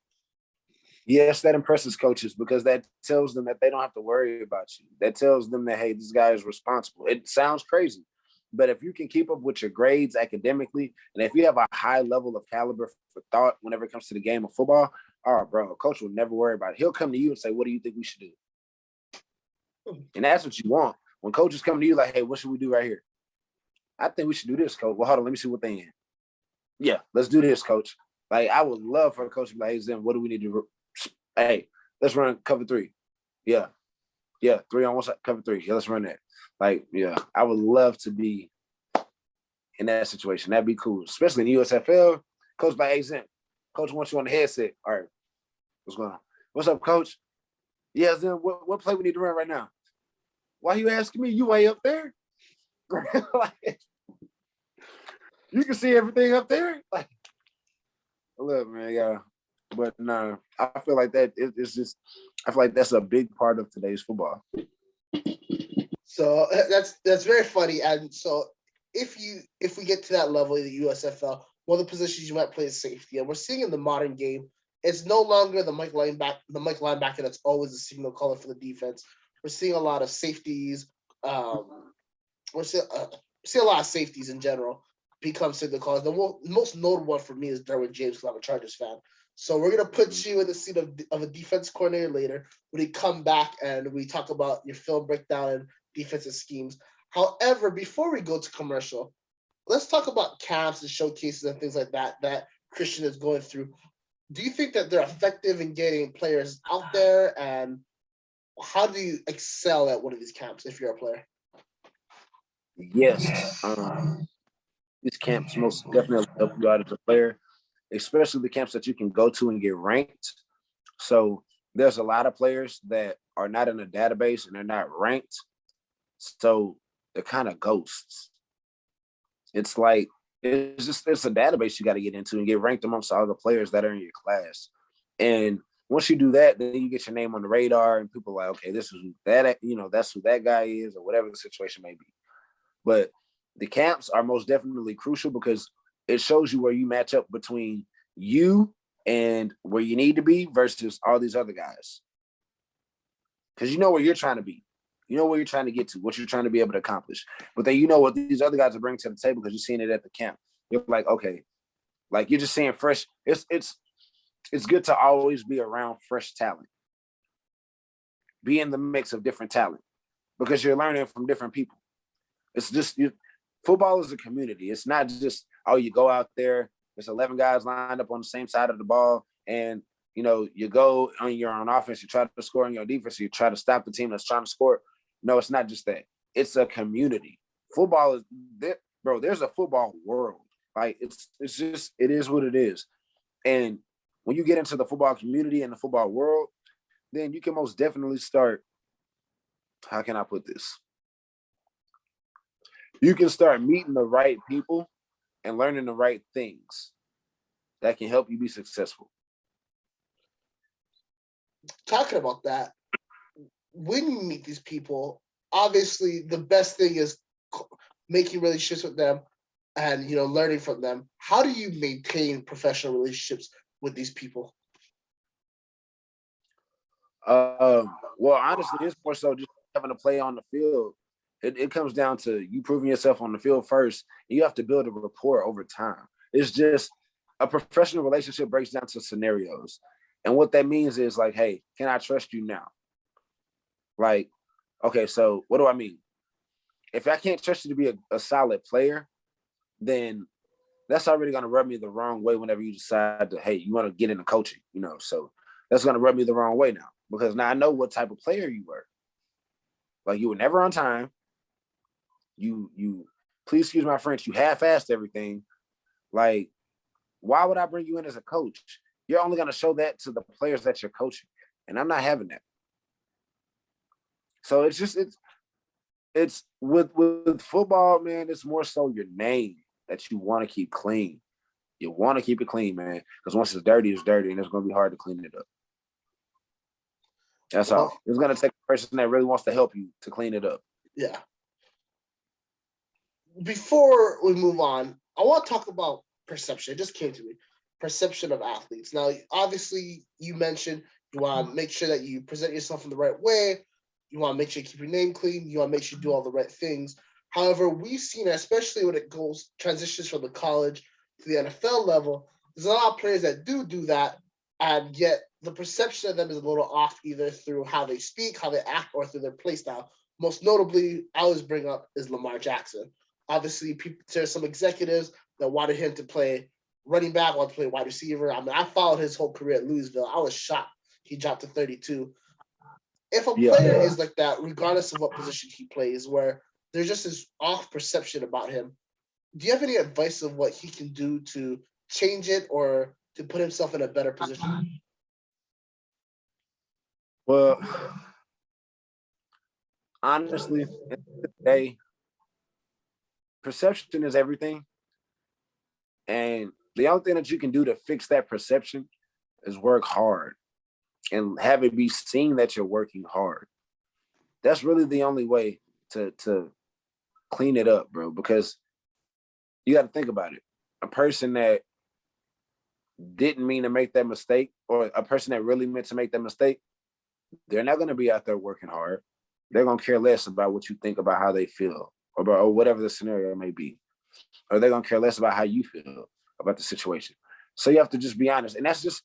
Yes, that impresses coaches because that tells them that they don't have to worry about you. That tells them that, hey, this guy is responsible. It sounds crazy, but if you can keep up with your grades academically, and if you have a high level of caliber for thought whenever it comes to the game of football, all right, bro, a coach will never worry about it. He'll come to you and say, what do you think we should do? And that's what you want. When coaches come to you like, hey, what should we do right here? I think we should do this, coach. Well, hold on, let me see what they in. Yeah, let's do this, coach. Like, I would love for a coach to be like, hey, Zim, what do we need to do? Hey, let's run cover three. Yeah. 3 on one side, cover three. Yeah, let's run that. Like, yeah, I would love to be in that situation. That'd be cool. Especially in the USFL. Coach like, hey, Zim, coach wants you on the headset. All right, what's going on? What's up, coach? Yeah, Zim, what play we need to run right now? Why you asking me? You way up there? Like, you can see everything up there. Like, look, man, yeah. But no, I feel like that it's just. I feel like that's a big part of today's football. So that's very funny. And so if we get to that level in the USFL, one of the positions you might play is safety, and we're seeing in the modern game, it's no longer the Mike linebacker that's always the signal caller for the defense. We're seeing a lot of safeties. We're seeing a lot of safeties in general become signal callers. The most notable one for me is Derwin James, because I'm a Chargers fan. So we're going to put you in the seat of a defense coordinator later when we come back and we talk about your film breakdown and defensive schemes. However, before we go to commercial, let's talk about camps and showcases and things like that Christian is going through. Do you think that they're effective in getting players out there, and how do you excel at one of these camps if you're a player? Yes. These camps most definitely help you out as a player, especially the camps that you can go to and get ranked. So there's a lot of players that are not in a database and they're not ranked. So they're kind of ghosts. It's like, it's a database you got to get into and get ranked amongst all the players that are in your class. And once you do that, then you get your name on the radar and people are like, okay, this is that, that's who that guy is, or whatever the situation may be. But the camps are most definitely crucial because it shows you where you match up between you and where you need to be versus all these other guys. Because you know where you're trying to be. You know where you're trying to get to, what you're trying to be able to accomplish. But then you know what these other guys are bringing to the table because you're seeing it at the camp. You're like, okay, like you're just seeing fresh. It's good to always be around fresh talent. Be in the mix of different talent because you're learning from different people. It's just football is a community. It's not just, oh, you go out there, there's 11 guys lined up on the same side of the ball, and you go on your own offense, you try to score on your defense, you try to stop the team that's trying to score. No, it's not just that. It's a community. Football is there, bro. There's a football world. Like it's just it is what it is. And when you get into the football community and the football world, then you can most definitely start. How can I put this? You can start meeting the right people and learning the right things that can help you be successful. Talking about that, when you meet these people, obviously the best thing is making relationships with them and learning from them. How do you maintain professional relationships with these people? Well, honestly, it's more so just having to play on the field. It comes down to you proving yourself on the field first. And you have to build a rapport over time. It's just a professional relationship breaks down to scenarios. And what that means is like, hey, can I trust you now? Like, okay, so what do I mean? If I can't trust you to be a solid player, then that's already going to rub me the wrong way whenever you decide to, hey, you want to get into coaching, So that's going to rub me the wrong way now because now I know what type of player you were. Like you were never on time. You please excuse my French, you half-assed everything. Like, why would I bring you in as a coach? You're only going to show that to the players that you're coaching. And I'm not having that. So it's with football, man, it's more so your name that you want to keep clean. You want to keep it clean, man. Because once it's dirty, and it's going to be hard to clean it up. That's all. It's going to take a person that really wants to help you to clean it up. Yeah. Before we move on, I want to talk about perception. It just came to me. Perception of athletes. Now, obviously, you mentioned you want to make sure that you present yourself in the right way. You want to make sure you keep your name clean. You want to make sure you do all the right things. However, we've seen, especially when it transitions from the college to the NFL level, there's a lot of players that do that, and yet the perception of them is a little off either through how they speak, how they act, or through their play style. Most notably, I always bring up is Lamar Jackson. Obviously, there's some executives that wanted him to play running back, wanted to play wide receiver. I mean, I followed his whole career at Louisville. I was shocked he dropped to 32. If a player is like that, regardless of what position he plays, where there's just this off perception about him, do you have any advice of what he can do to change it or to put himself in a better position? Well, honestly, today, perception is everything. And the only thing that you can do to fix that perception is work hard and have it be seen that you're working hard. That's really the only way to clean it up, bro, because you got to think about it. A person that didn't mean to make that mistake or a person that really meant to make that mistake, they're not going to be out there working hard. They're going to care less about what you think about how they feel or whatever the scenario may be. Or they're going to care less about how you feel about the situation. So you have to just be honest. And that's just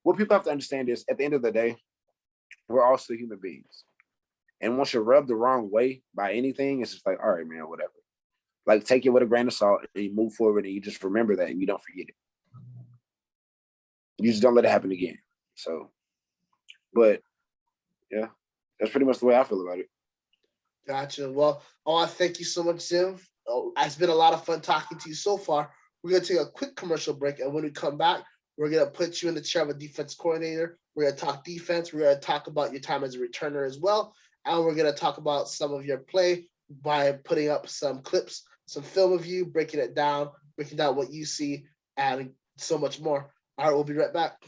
what people have to understand is at the end of the day, we're all still human beings. And once you're rubbed the wrong way by anything, it's just like, all right, man, whatever. Like take it with a grain of salt and you move forward and you just remember that and you don't forget it. You just don't let it happen again. So, but yeah, that's pretty much the way I feel about it. Gotcha. Well, I want to thank you so much, Zim. It's been a lot of fun talking to you so far. We're going to take a quick commercial break, and when we come back, we're going to put you in the chair of a defense coordinator. We're going to talk defense. We're going to talk about your time as a returner as well, and we're going to talk about some of your play by putting up some clips, some film of you, breaking down what you see, and so much more. All right, we'll be right back.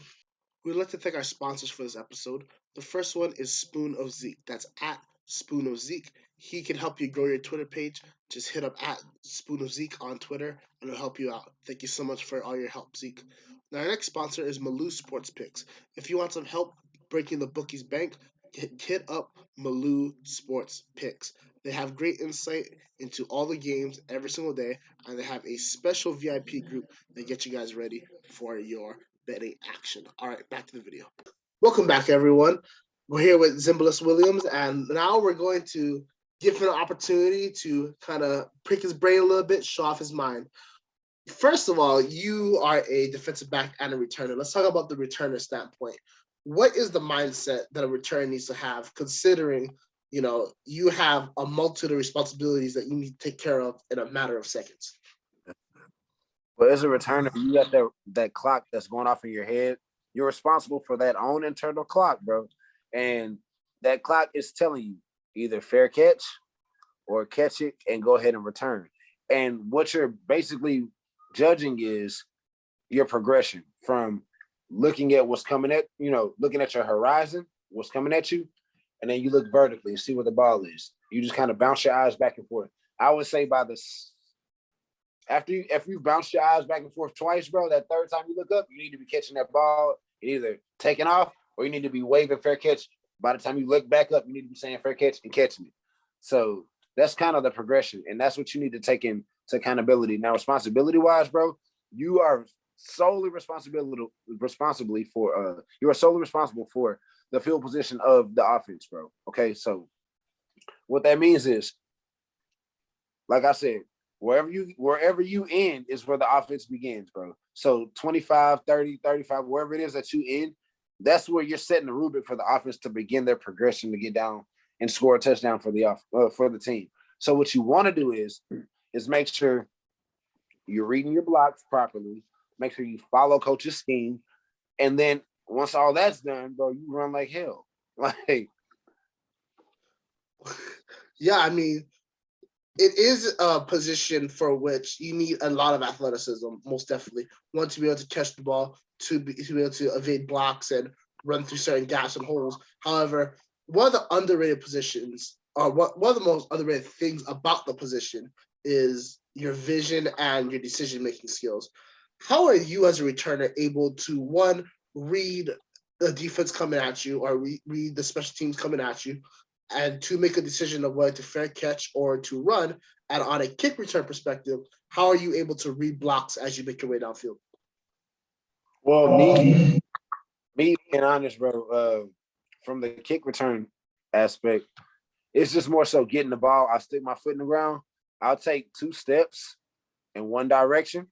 We'd like to thank our sponsors for this episode. The first one is Spoon of Zeke. That's at Spoon of Zeke. He can help you grow your Twitter page. Just hit up at Spoon of Zeke on Twitter, and it'll help you out. Thank you so much for all your help, Zeke. Now, our next sponsor is Malou Sports Picks. If you want some help breaking the bookies' bank, hit up Malou Sports Picks. They have great insight into all the games every single day, and they have a special VIP group that gets you guys ready for your betting action. All right, back to the video. Welcome back, everyone. We're here with Zimbalist Williams, and now we're going to give him an opportunity to kind of prick his brain a little bit, show off his mind. First of all, you are a defensive back and a returner. Let's talk about the returner standpoint. What is the mindset that a returner needs to have, considering you have a multitude of responsibilities that you need to take care of in a matter of seconds? But as a returner, you got that clock that's going off in your head. You're responsible for that own internal clock, bro. And that clock is telling you either fair catch or catch it and go ahead and return. And what you're basically judging is your progression from looking at what's coming at, looking at your horizon, what's coming at you, and then you look vertically and see where the ball is. You just kind of bounce your eyes back and forth. I would say if you bounce your eyes back and forth twice, bro, that third time you look up, you need to be catching that ball and either taking off or you need to be waving fair catch. By the time you look back up, you need to be saying fair catch and catching it. So that's kind of the progression, and that's what you need to take into accountability. Now, responsibility-wise, bro, you are solely responsible for the field position of the offense, bro. Okay, so what that means is, like I said, wherever you end is where the offense begins, bro. So 25, 30, 35, wherever it is that you end, that's where you're setting the rubric for the offense to begin their progression to get down and score a touchdown for the team. So what you want to do is make sure you're reading your blocks properly, make sure you follow coach's scheme, and then once all that's done, bro, you run like hell. Like, yeah, I mean, it is a position for which you need a lot of athleticism, most definitely. One, to be able to catch the ball, to be able to evade blocks and run through certain gaps and holes. However, one of the underrated positions, or one of the most underrated things about the position is your vision and your decision-making skills. How are you as a returner able to, one, read the defense coming at you or read the special teams coming at you, and to make a decision of whether to fair catch or to run? And on a kick return perspective, how are you able to read blocks as you make your way downfield? Well, me being honest, bro, from the kick return aspect, it's just more so getting the ball. I stick my foot in the ground. I'll take 2 steps in one direction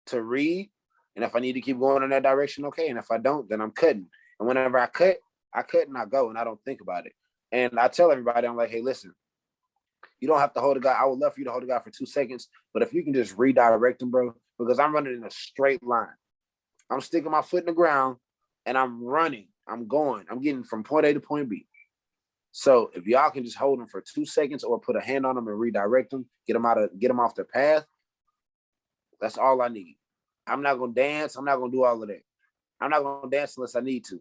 to read. And if I need to keep going in that direction, okay. And if I don't, then I'm cutting. And whenever I cut and I go and I don't think about it. And I tell everybody, I'm like, hey, listen, you don't have to hold a guy. I would love for you to hold a guy for 2 seconds, but if you can just redirect him, bro, because I'm running in a straight line. I'm sticking my foot in the ground and I'm running. I'm going. I'm getting from point A to point B. So if y'all can just hold him for 2 seconds or put a hand on him and redirect him, get him off the path, that's all I need. I'm not gonna dance. I'm not gonna do all of that. I'm not gonna dance unless I need to.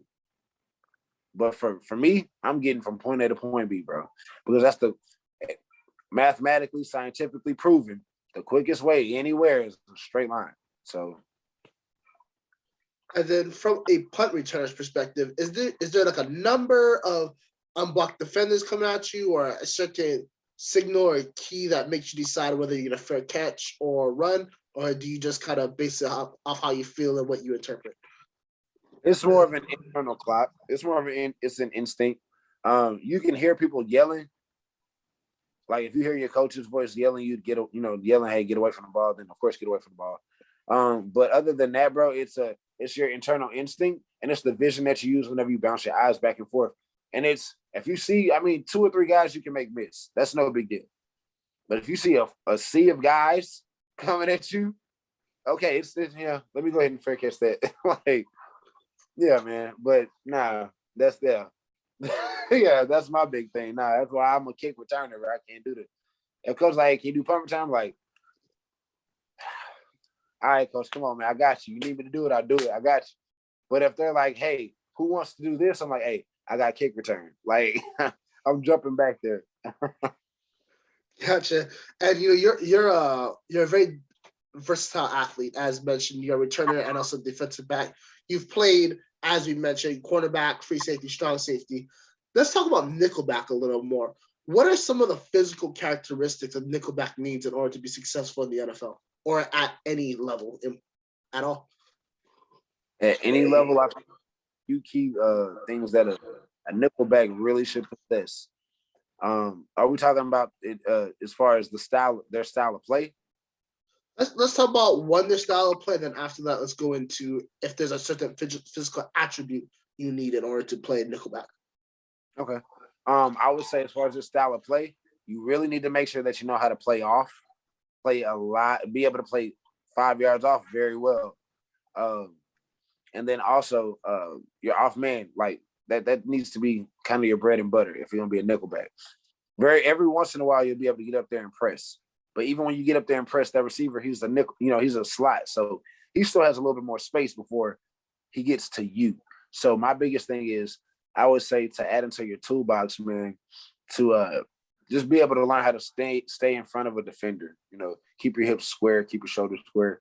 But for me, I'm getting from point A to point B, bro, because that's the mathematically, scientifically proven the quickest way anywhere is a straight line. So. And then from a punt returner's perspective, is there like a number of unblocked defenders coming at you, or a certain signal or key that makes you decide whether you're gonna fair catch or run, or do you just kind of base it off how you feel and what you interpret? It's more of an internal clock. It's an instinct. You can hear people yelling. Like if you hear your coach's voice yelling, yelling, hey, get away from the ball, then of course get away from the ball. But other than that, bro, it's your internal instinct, and it's the vision that you use whenever you bounce your eyes back and forth. And it's, if you see, 2 or 3 guys you can make miss. That's no big deal. But if you see a sea of guys coming at you, okay, it's yeah, let me go ahead and fair catch that. Like, yeah, man. But nah, that's there. Yeah, that's my big thing. Nah, that's why I'm a kick returner, right? I can't do that. If coach like, can you do punt return? I'm like, all right, coach, come on, man. I got you. You need me to do it, I'll do it. I got you. But if they're like, hey, who wants to do this? I'm like, hey, I got kick return. Like, I'm jumping back there. Gotcha. And you're a very versatile athlete, as mentioned. You're a returner and also defensive back. You've played, as we mentioned, cornerback, free safety, strong safety. Let's talk about nickelback a little more. What are some of the physical characteristics that nickelback needs in order to be successful in the NFL or at any level at all? At any level, I think you key things that a nickelback really should possess. Are we talking about it as far as their style of play? Let's talk about their style of play. Then after that, let's go into if there's a certain physical attribute you need in order to play nickelback. Okay. I would say as far as this style of play, you really need to make sure that you know how to play off, play a lot, be able to play 5 yards off very well. And then also your off man, like that needs to be kind of your bread and butter if you're gonna be a nickelback. Every once in a while you'll be able to get up there and press. But even when you get up there and press that receiver, he's a nickel, he's a slot. So he still has a little bit more space before he gets to you. So my biggest thing is I would say to add into your toolbox, man, to just be able to learn how to stay in front of a defender. Keep your hips square, keep your shoulders square,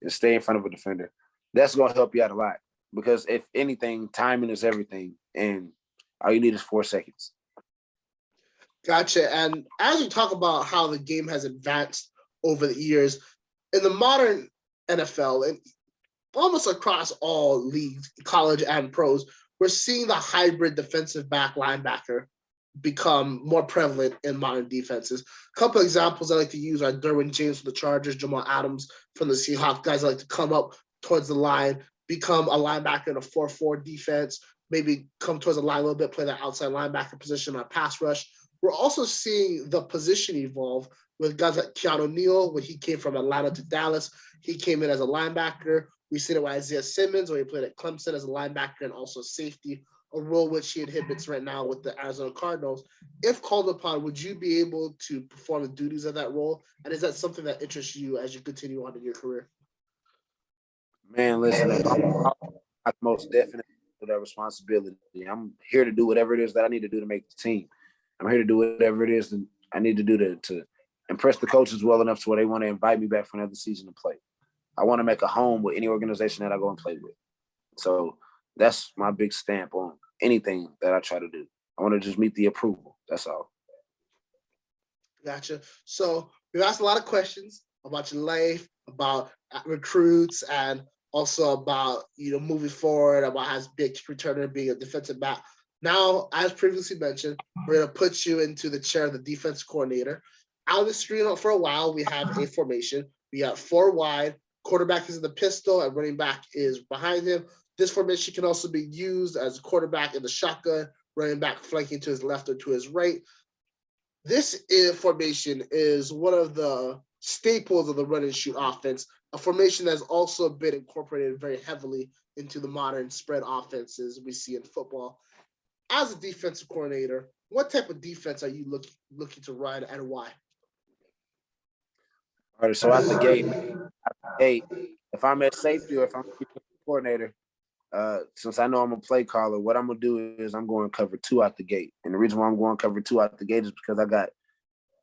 and stay in front of a defender. That's going to help you out a lot because if anything, timing is everything, and all you need is 4 seconds. Gotcha. And as we talk about how the game has advanced over the years, in the modern NFL and almost across all leagues, college and pros, we're seeing the hybrid defensive back linebacker become more prevalent in modern defenses. A couple of examples I like to use are Derwin James from the Chargers, Jamal Adams from the Seahawks. Guys that like to come up towards the line, become a linebacker in a 4-4 defense, maybe come towards the line a little bit, play that outside linebacker position on pass rush. We're also seeing the position evolve with guys like Keanu Neal when he came from Atlanta to Dallas. He came in as a linebacker. We've seen it with Isaiah Simmons when he played at Clemson as a linebacker and also safety, a role which he inhibits right now with the Arizona Cardinals. If called upon, would you be able to perform the duties of that role? And is that something that interests you as you continue on in your career? Man, listen, I'm most definitely with that responsibility. I'm here to do whatever it is that I need to do to make the team. I'm here to do whatever it is that I need to do to impress the coaches well enough to where they want to invite me back for another season to play. I want to make a home with any organization that I go and play with. So that's my big stamp on anything that I try to do. I want to just meet the approval. That's all. Gotcha. So we've asked a lot of questions about your life, about recruits, and also about moving forward, about how big returner being a defensive back. Now, as previously mentioned, we're going to put you into the chair of the defense coordinator. Out of the screen for a while, we have a formation. We got 4 wide. Quarterback is in the pistol, and running back is behind him. This formation can also be used as quarterback in the shotgun, running back flanking to his left or to his right. This formation is one of the staples of the run and shoot offense, a formation that's also been incorporated very heavily into the modern spread offenses we see in football. As a defensive coordinator, what type of defense are you looking to run and why? All right, so out the gate, if I'm at safety or if I'm a defensive coordinator, since I know I'm a play caller, what I'm going to do is I'm going to cover 2 out the gate. And the reason why I'm going to cover 2 out the gate is because I got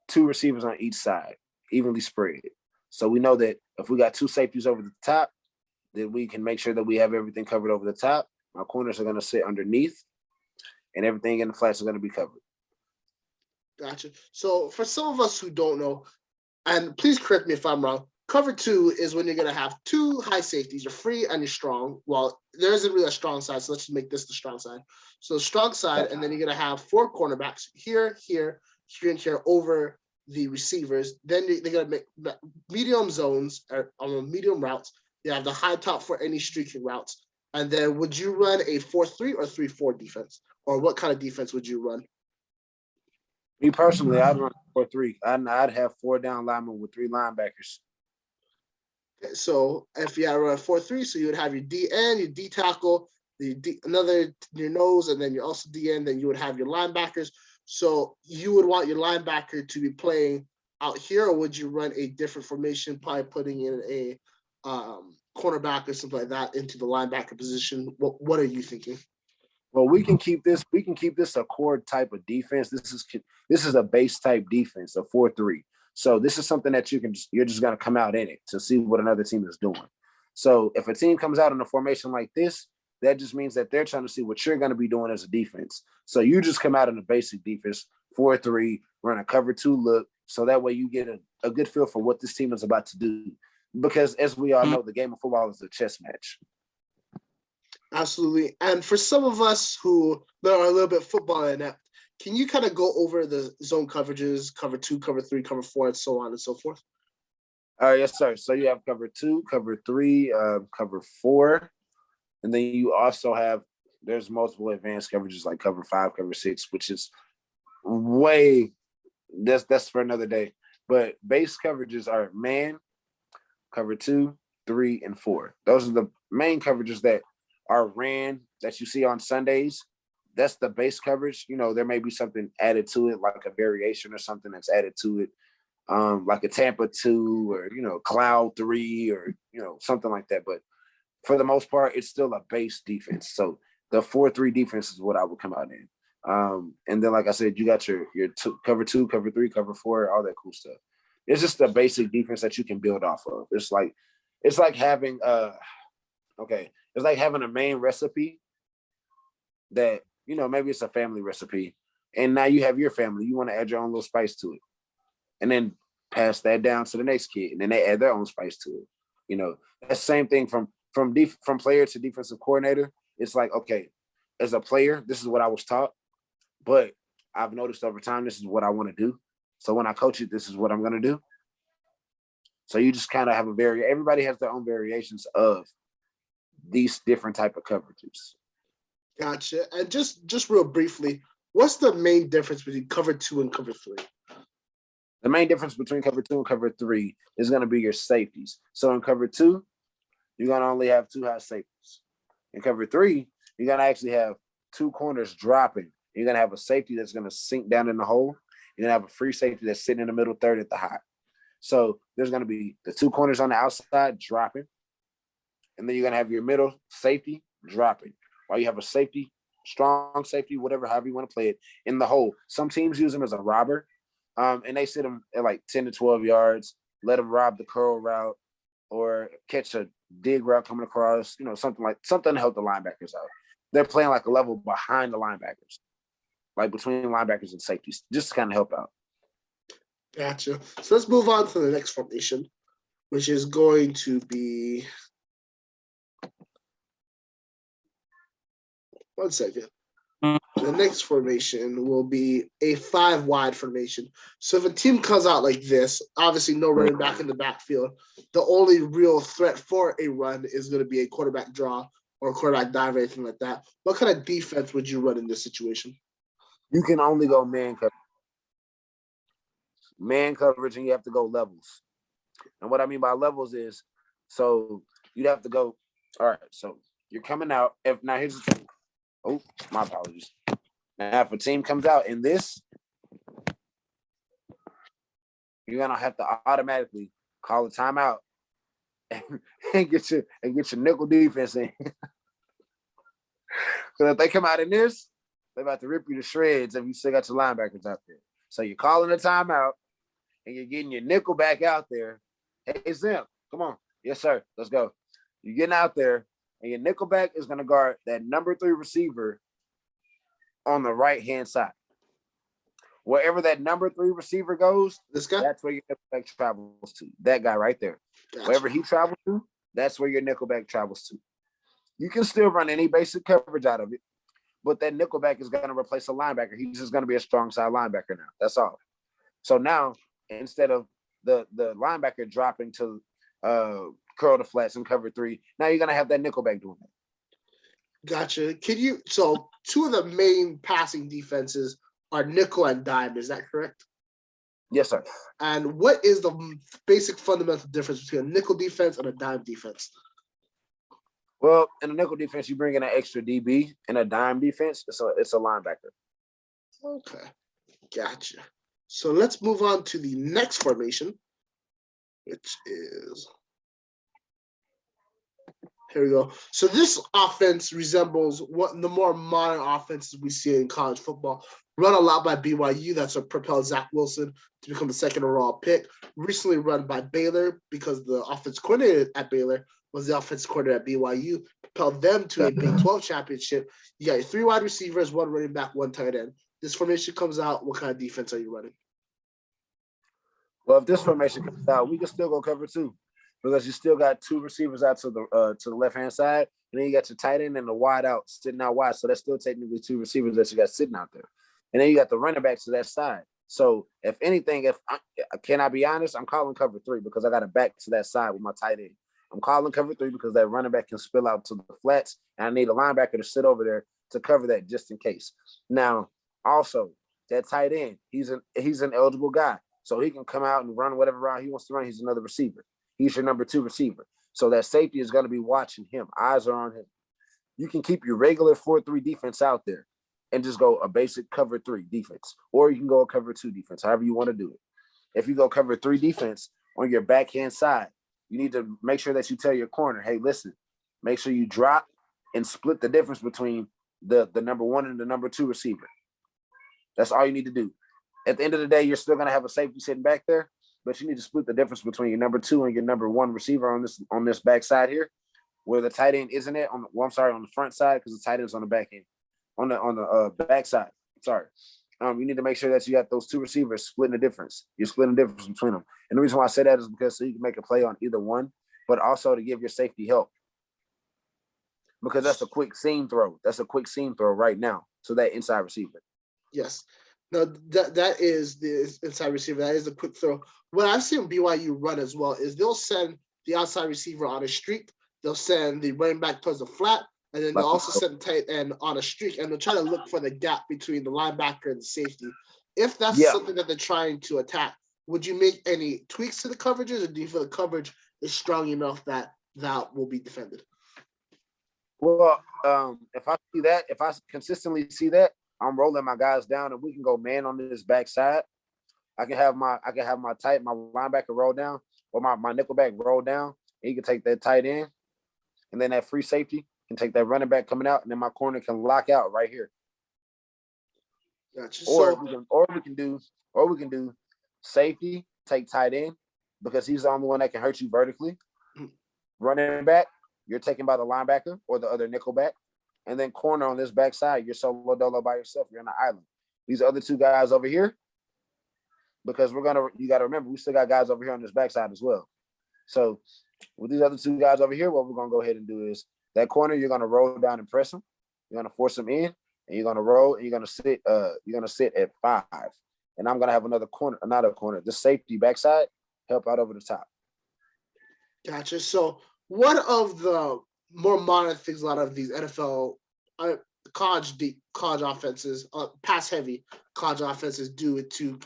2 receivers on each side, evenly spread. So we know that if we got 2 safeties over the top, then we can make sure that we have everything covered over the top. My corners are going to sit underneath, and everything in the flats are going to be covered. Gotcha. So for some of us who don't know, and please correct me if I'm wrong, cover 2 is when you're going to have 2 high safeties. You're free and you're strong. Well, there isn't really a strong side, so let's just make this the strong side. So strong side, and then you're going to have 4 cornerbacks here, and here over the receivers. Then they're going to make medium zones or medium routes. You have the high top for any streaking routes. And then would you run a 4-3 or 3-4 defense? Or what kind of defense would you run? Me personally, I'd run 4-3. I'd have 4 down linemen with 3 linebackers. So if you had run 4-3, so you would have your DN, your D tackle, another your nose, and then you're also DN. Then you would have your linebackers. So you would want your linebacker to be playing out here, or would you run a different formation, probably putting in a cornerback or something like that into the linebacker position? What are you thinking? Well, we can keep this a core type of defense. This is a base type defense, a 4-3. So this is something that you're just gonna come out in it to see what another team is doing. So if a team comes out in a formation like this, that just means that they're trying to see what you're gonna be doing as a defense. So you just come out in a basic defense, 4-3, run a cover 2 look, so that way you get a good feel for what this team is about to do. Because as we all know, the game of football is a chess match. Absolutely. And for some of us who are a little bit football inept, can you kind of go over the zone coverages, cover 2, cover 3, cover 4, and so on and so forth? Yes, sir. So you have cover 2, cover 3, cover 4, and then you also have there's multiple advanced coverages like cover 5, cover 6, which is way that's for another day. But base coverages are man, cover 2, 3, and 4. Those are the main coverages that are ran that you see on Sundays. That's the base coverage. There may be something added to it, like a variation or something that's added to it, like a Tampa 2 or Cloud 3 or something like that. But for the most part, it's still a base defense. So the 4-3 defense is what I would come out in. And then, like I said, you got your cover 2, cover 3, cover 4, all that cool stuff. It's just a basic defense that you can build off of. It's like having it's like having a main recipe that maybe it's a family recipe, and now you have your family. You want to add your own little spice to it, and then pass that down to the next kid, and then they add their own spice to it. That same thing from player to defensive coordinator. It's like, okay, as a player, this is what I was taught, but I've noticed over time this is what I want to do. So when I coach it, this is what I'm going to do. So you just kind of have everybody has their own variations of these different type of coverages. Gotcha. And just real briefly, what's the main difference between cover 2 and cover 3? The main difference between cover 2 and cover 3 is going to be your safeties. So in cover 2, you're going to only have 2 high safeties. In cover 3, you're going to actually have 2 corners dropping. You're going to have a safety that's going to sink down in the hole. You're going to have a free safety that's sitting in the middle third at the high. So there's going to be the 2 corners on the outside dropping. And then you're going to have your middle safety dropping. While you have a safety, strong safety, however you want to play it, in the hole. Some teams use them as a robber. And they sit them at like 10 to 12 yards, let them rob the curl route or catch a dig route coming across, something to help the linebackers out. They're playing like a level behind the linebackers, like between linebackers and safeties, just to kind of help out. Gotcha. So let's move on to the next formation, which is going to be. One second. The next formation will be a 5 wide formation. So if a team comes out like this, obviously no running back in the backfield. The only real threat for a run is going to be a quarterback draw or a quarterback dive or anything like that. What kind of defense would you run in this situation? You can only go man coverage. Man coverage, and you have to go levels. And what I mean by levels is, so you'd have to go, all right, so you're coming out. Now here's the thing. Oh, my apologies. Now, if a team comes out in this, you're gonna have to automatically call a timeout and get your nickel defense in. Because if they come out in this, they're about to rip you to shreds if you still got your linebackers out there. So you're calling a timeout and you're getting your nickel back out there. Hey, Zim, come on. Yes, sir. Let's go. You're getting out there, and your nickelback is going to guard that number 3 receiver on the right-hand side. Wherever that number 3 receiver goes, this guy? That's where your nickelback travels to. That guy right there. Gotcha. Wherever he travels to, that's where your nickelback travels to. You can still run any basic coverage out of it, but that nickelback is going to replace a linebacker. He's just going to be a strong side linebacker now. That's all. So now, instead of the linebacker dropping to curl the flats and cover 3, now you're going to have that nickelback doing it. Gotcha. So 2 of the main passing defenses are nickel and dime. Is that correct? Yes, sir. And what is the basic fundamental difference between a nickel defense and a dime defense? Well, in a nickel defense, you bring in an extra DB. In a dime defense, it's a linebacker. Okay. Gotcha. So let's move on to the next formation, which is, here we go. So this offense resembles what the more modern offenses we see in college football. Run a lot by BYU. That's what propelled Zach Wilson to become the 2nd overall pick. Recently run by Baylor because the offense coordinator at Baylor was the offense coordinator at BYU. Propelled them to a Big 12 championship. You got your 3 wide receivers, 1 running back, 1 tight end. This formation comes out. What kind of defense are you running? Well, if this formation comes out, we can still go cover 2 because you still got 2 receivers out to the left-hand side, and then you got your tight end and the wide out sitting out wide. So that's still technically 2 receivers that you got sitting out there. And then you got the running backs to that side. So if anything, can I be honest, I'm calling cover 3 because I got to back to that side with my tight end. I'm calling cover 3 because that running back can spill out to the flats, and I need a linebacker to sit over there to cover that just in case. Now, also, that tight end, he's an eligible guy, so he can come out and run whatever route he wants to run. He's another receiver. He's your number 2 receiver. So that safety is going to be watching him. Eyes are on him. You can keep your regular 4-3 defense out there and just go a basic cover 3 defense, or you can go a cover 2 defense, however you want to do it. If you go cover 3 defense on your backhand side, you need to make sure that you tell your corner, hey, listen, make sure you drop and split the difference between the number 1 and the number 2 receiver. That's all you need to do. At the end of the day, you're still going to have a safety sitting back there, but you need to split the difference between your number 2 and your number 1 receiver on this back side here, where the tight end isn't it on the front side, because the tight end's on the back end. On the back side. Sorry. You need to make sure that you got those 2 receivers splitting the difference. You're splitting the difference between them. And the reason why I say that is because so you can make a play on either one, but also to give your safety help. Because that's a quick seam throw. That's a quick seam throw right now. So that inside receiver. Yes. No, that is the inside receiver. That is a quick throw. What I've seen BYU run as well is they'll send the outside receiver on a streak. They'll send the running back towards the flat. And then they'll also send the tight end on a streak, and they'll try to look for the gap between the linebacker and the safety. If that's something that they're trying to attack, would you make any tweaks to the coverages, or do you feel the coverage is strong enough that will be defended? Well, if I consistently see that, I'm rolling my guys down, and we can go man on this backside. I can have my linebacker roll down, or my nickelback roll down, and he can take that tight end, and then that free safety can take that running back coming out, and then my corner can lock out right here. Gotcha. Or we can do safety, take tight end, because he's the only one that can hurt you vertically. Running back, you're taken by the linebacker or the other nickel back. And then corner on this backside, you're solo dolo by yourself. You're on the island. These other 2 guys over here, because you got to remember, we still got guys over here on this backside as well. So with these other 2 guys over here, what we're going to go ahead and do is that corner, you're going to roll down and press them. You're going to force them in, and you're going to roll, and you're going to sit at 5. And I'm going to have another corner, the safety backside, help out over the top. Gotcha. So one of the more modern things a lot of these NFL college offenses, pass-heavy college offenses do to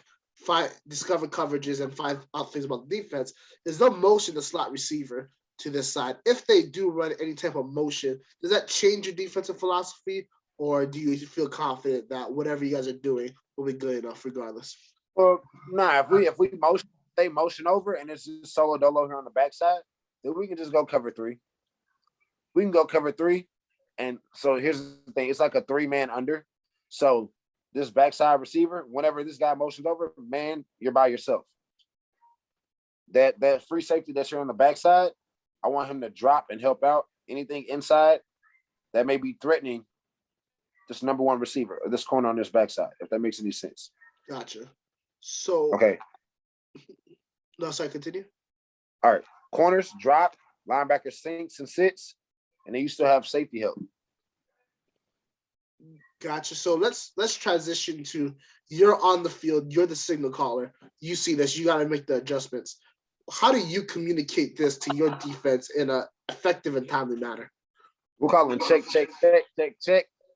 discover coverages and find out things about the defense is they'll motion the slot receiver to this side. If they do run any type of motion, does that change your defensive philosophy, or do you feel confident that whatever you guys are doing will be good enough regardless? Well, if we motion over and it's just solo dolo here on the backside, then we can just go cover 3. We can go cover 3, and so here's the thing: it's like a 3-man under. So this backside receiver, whenever this guy motions over, man, you're by yourself. That free safety that's here on the backside, I want him to drop and help out anything inside that may be threatening this number 1 receiver or this corner on this backside, if that makes any sense. Gotcha. So okay. No, sorry, continue. All right. Corners drop, linebacker sinks and sits, and then you still have safety help. Gotcha. So let's transition to you're on the field, you're the signal caller. You see this, you got to make the adjustments. How do you communicate this to your defense in an effective and timely manner? We're calling check,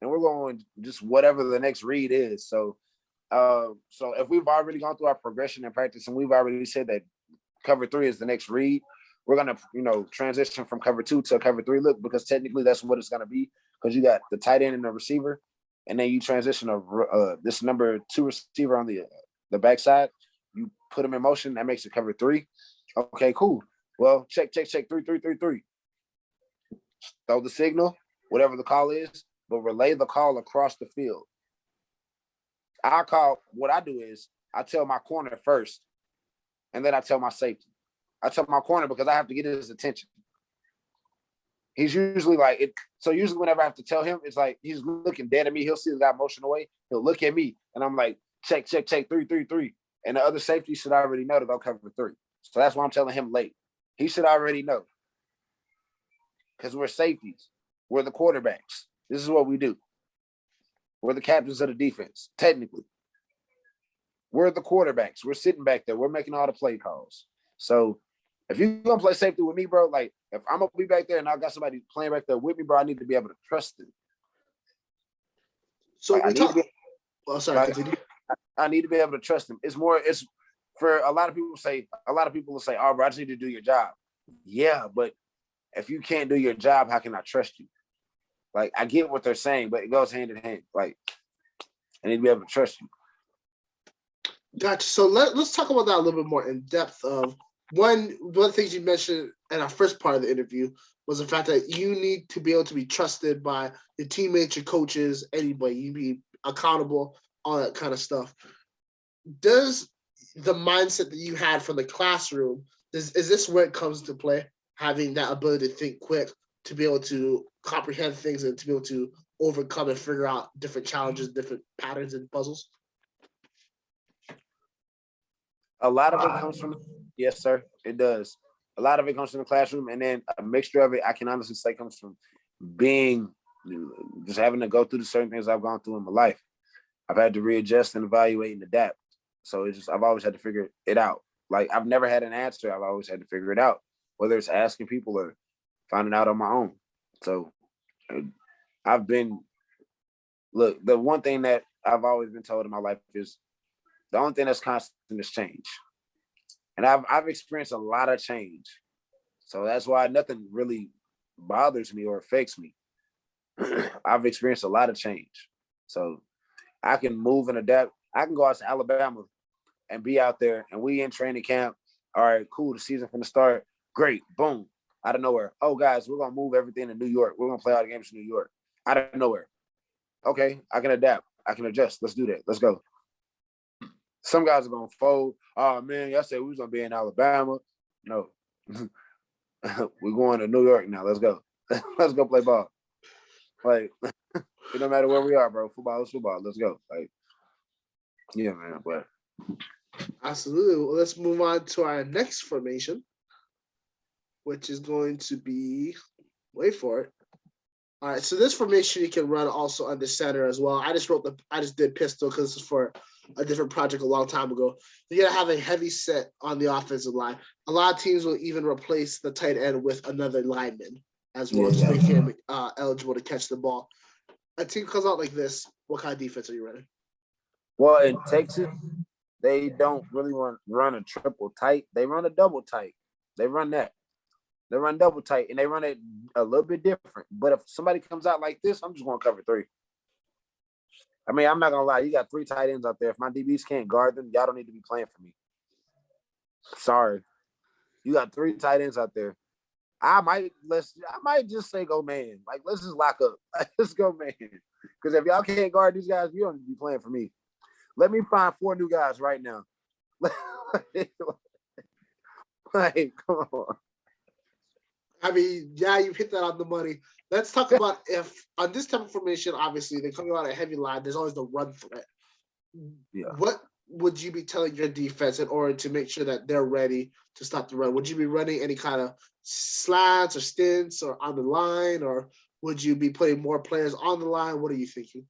and we're going just whatever the next read is. So if we've already gone through our progression in practice and we've already said that cover 3 is the next read, we're going to, transition from cover 2 to cover 3 look, because technically that's what it's going to be, because you got the tight end and the receiver, and then you transition this number 2 receiver on the backside. You put them in motion. That makes it cover 3. Okay, cool. Well, check, 3. Throw the signal, whatever the call is, but relay the call across the field. What I do is I tell my corner first, and then I tell my safety. I tell my corner because I have to get his attention. He's usually like it. So usually whenever I have to tell him, it's like he's looking dead at me. He'll see the guy motion away. He'll look at me, and I'm like, check, 3. And the other safety should already know to go cover 3. So that's why I'm telling him late. He should already know. Because we're safeties. We're the quarterbacks. This is what we do. We're the captains of the defense, technically. we're the quarterbacks. We're sitting back there. We're making all the play calls. So if you're gonna play safety with me, bro, like if I'm gonna be back there and I got somebody playing back there with me, bro, I need to be able to trust them. So like, we talk. Oh, sorry, like, continue. I need to be able to trust them. It's for a lot of people will say, oh, bro, I just need to do your job. Yeah, but if you can't do your job, how can I trust you? Like, I get what they're saying, but it goes hand in hand. Like, I need to be able to trust you. Gotcha. So let's talk about that a little bit more in depth. Of one of the things you mentioned in our first part of the interview was the fact that you need to be able to be trusted by your teammates, your coaches, anybody. You be accountable, all that kind of stuff. Does the mindset that you had from the classroom, is this where it comes to play? Having that ability to think quick, to be able to comprehend things, and to be able to overcome and figure out different challenges, different patterns and puzzles? A lot of it comes from, yes, sir, it does. A lot of it comes from the classroom, and then a mixture of it, I can honestly say, comes from being, just having to go through the certain things I've gone through in my life. I've had to readjust and evaluate and adapt. So I've always had to figure it out. Like, I've never had an answer. I've always had to figure it out, whether it's asking people or finding out on my own. So the one thing that I've always been told in my life is the only thing that's constant is change. And I've experienced a lot of change. So that's why nothing really bothers me or affects me. I've experienced a lot of change. So I can move and adapt. I can go out to Alabama and be out there, and we in training camp. All right, cool. The season from the start. Great. Boom. Out of nowhere. Oh, guys, we're going to move everything to New York. We're going to play all the games in New York. Out of nowhere. Okay, I can adapt. I can adjust. Let's do that. Let's go. Some guys are going to fold. Oh, man, y'all said we was going to be in Alabama. No. We're going to New York now. Let's go. Let's go play ball. Like, it don't matter where we are, bro. Football is football. Let's go. Like, yeah, man. But absolutely. Well, let's move on to our next formation, which is going to be, wait for it. All right, so this formation you can run also under center as well. I just did pistol because this is for a different project a long time ago. You're gonna have a heavy set on the offensive line. A lot of teams will even replace the tight end with another lineman as well, to make him eligible to catch the ball. A team comes out like this. What kind of defense are you running? Well, in Texas, they don't really run a triple tight. They run a double tight. They run that. They run double tight, and they run it a little bit different. But if somebody comes out like this, I'm just going to cover three. I mean, I'm not going to lie. You got three tight ends out there. If my DBs can't guard them, y'all don't need to be playing for me. Sorry. You got three tight ends out there. I might just say go man. Like, let's just lock up. Let's go man. Because if y'all can't guard these guys, you don't need to be playing for me. Let me find 4 new guys right now. Like, come on. I mean, yeah, you hit that on the money. Let's talk about if on this type of formation, obviously they're coming out a heavy line. There's always the run threat. Yeah. What would you be telling your defense in order to make sure that they're ready to stop the run? Would you be running any kind of slants or stints or on the line, or would you be putting more players on the line? What are you thinking?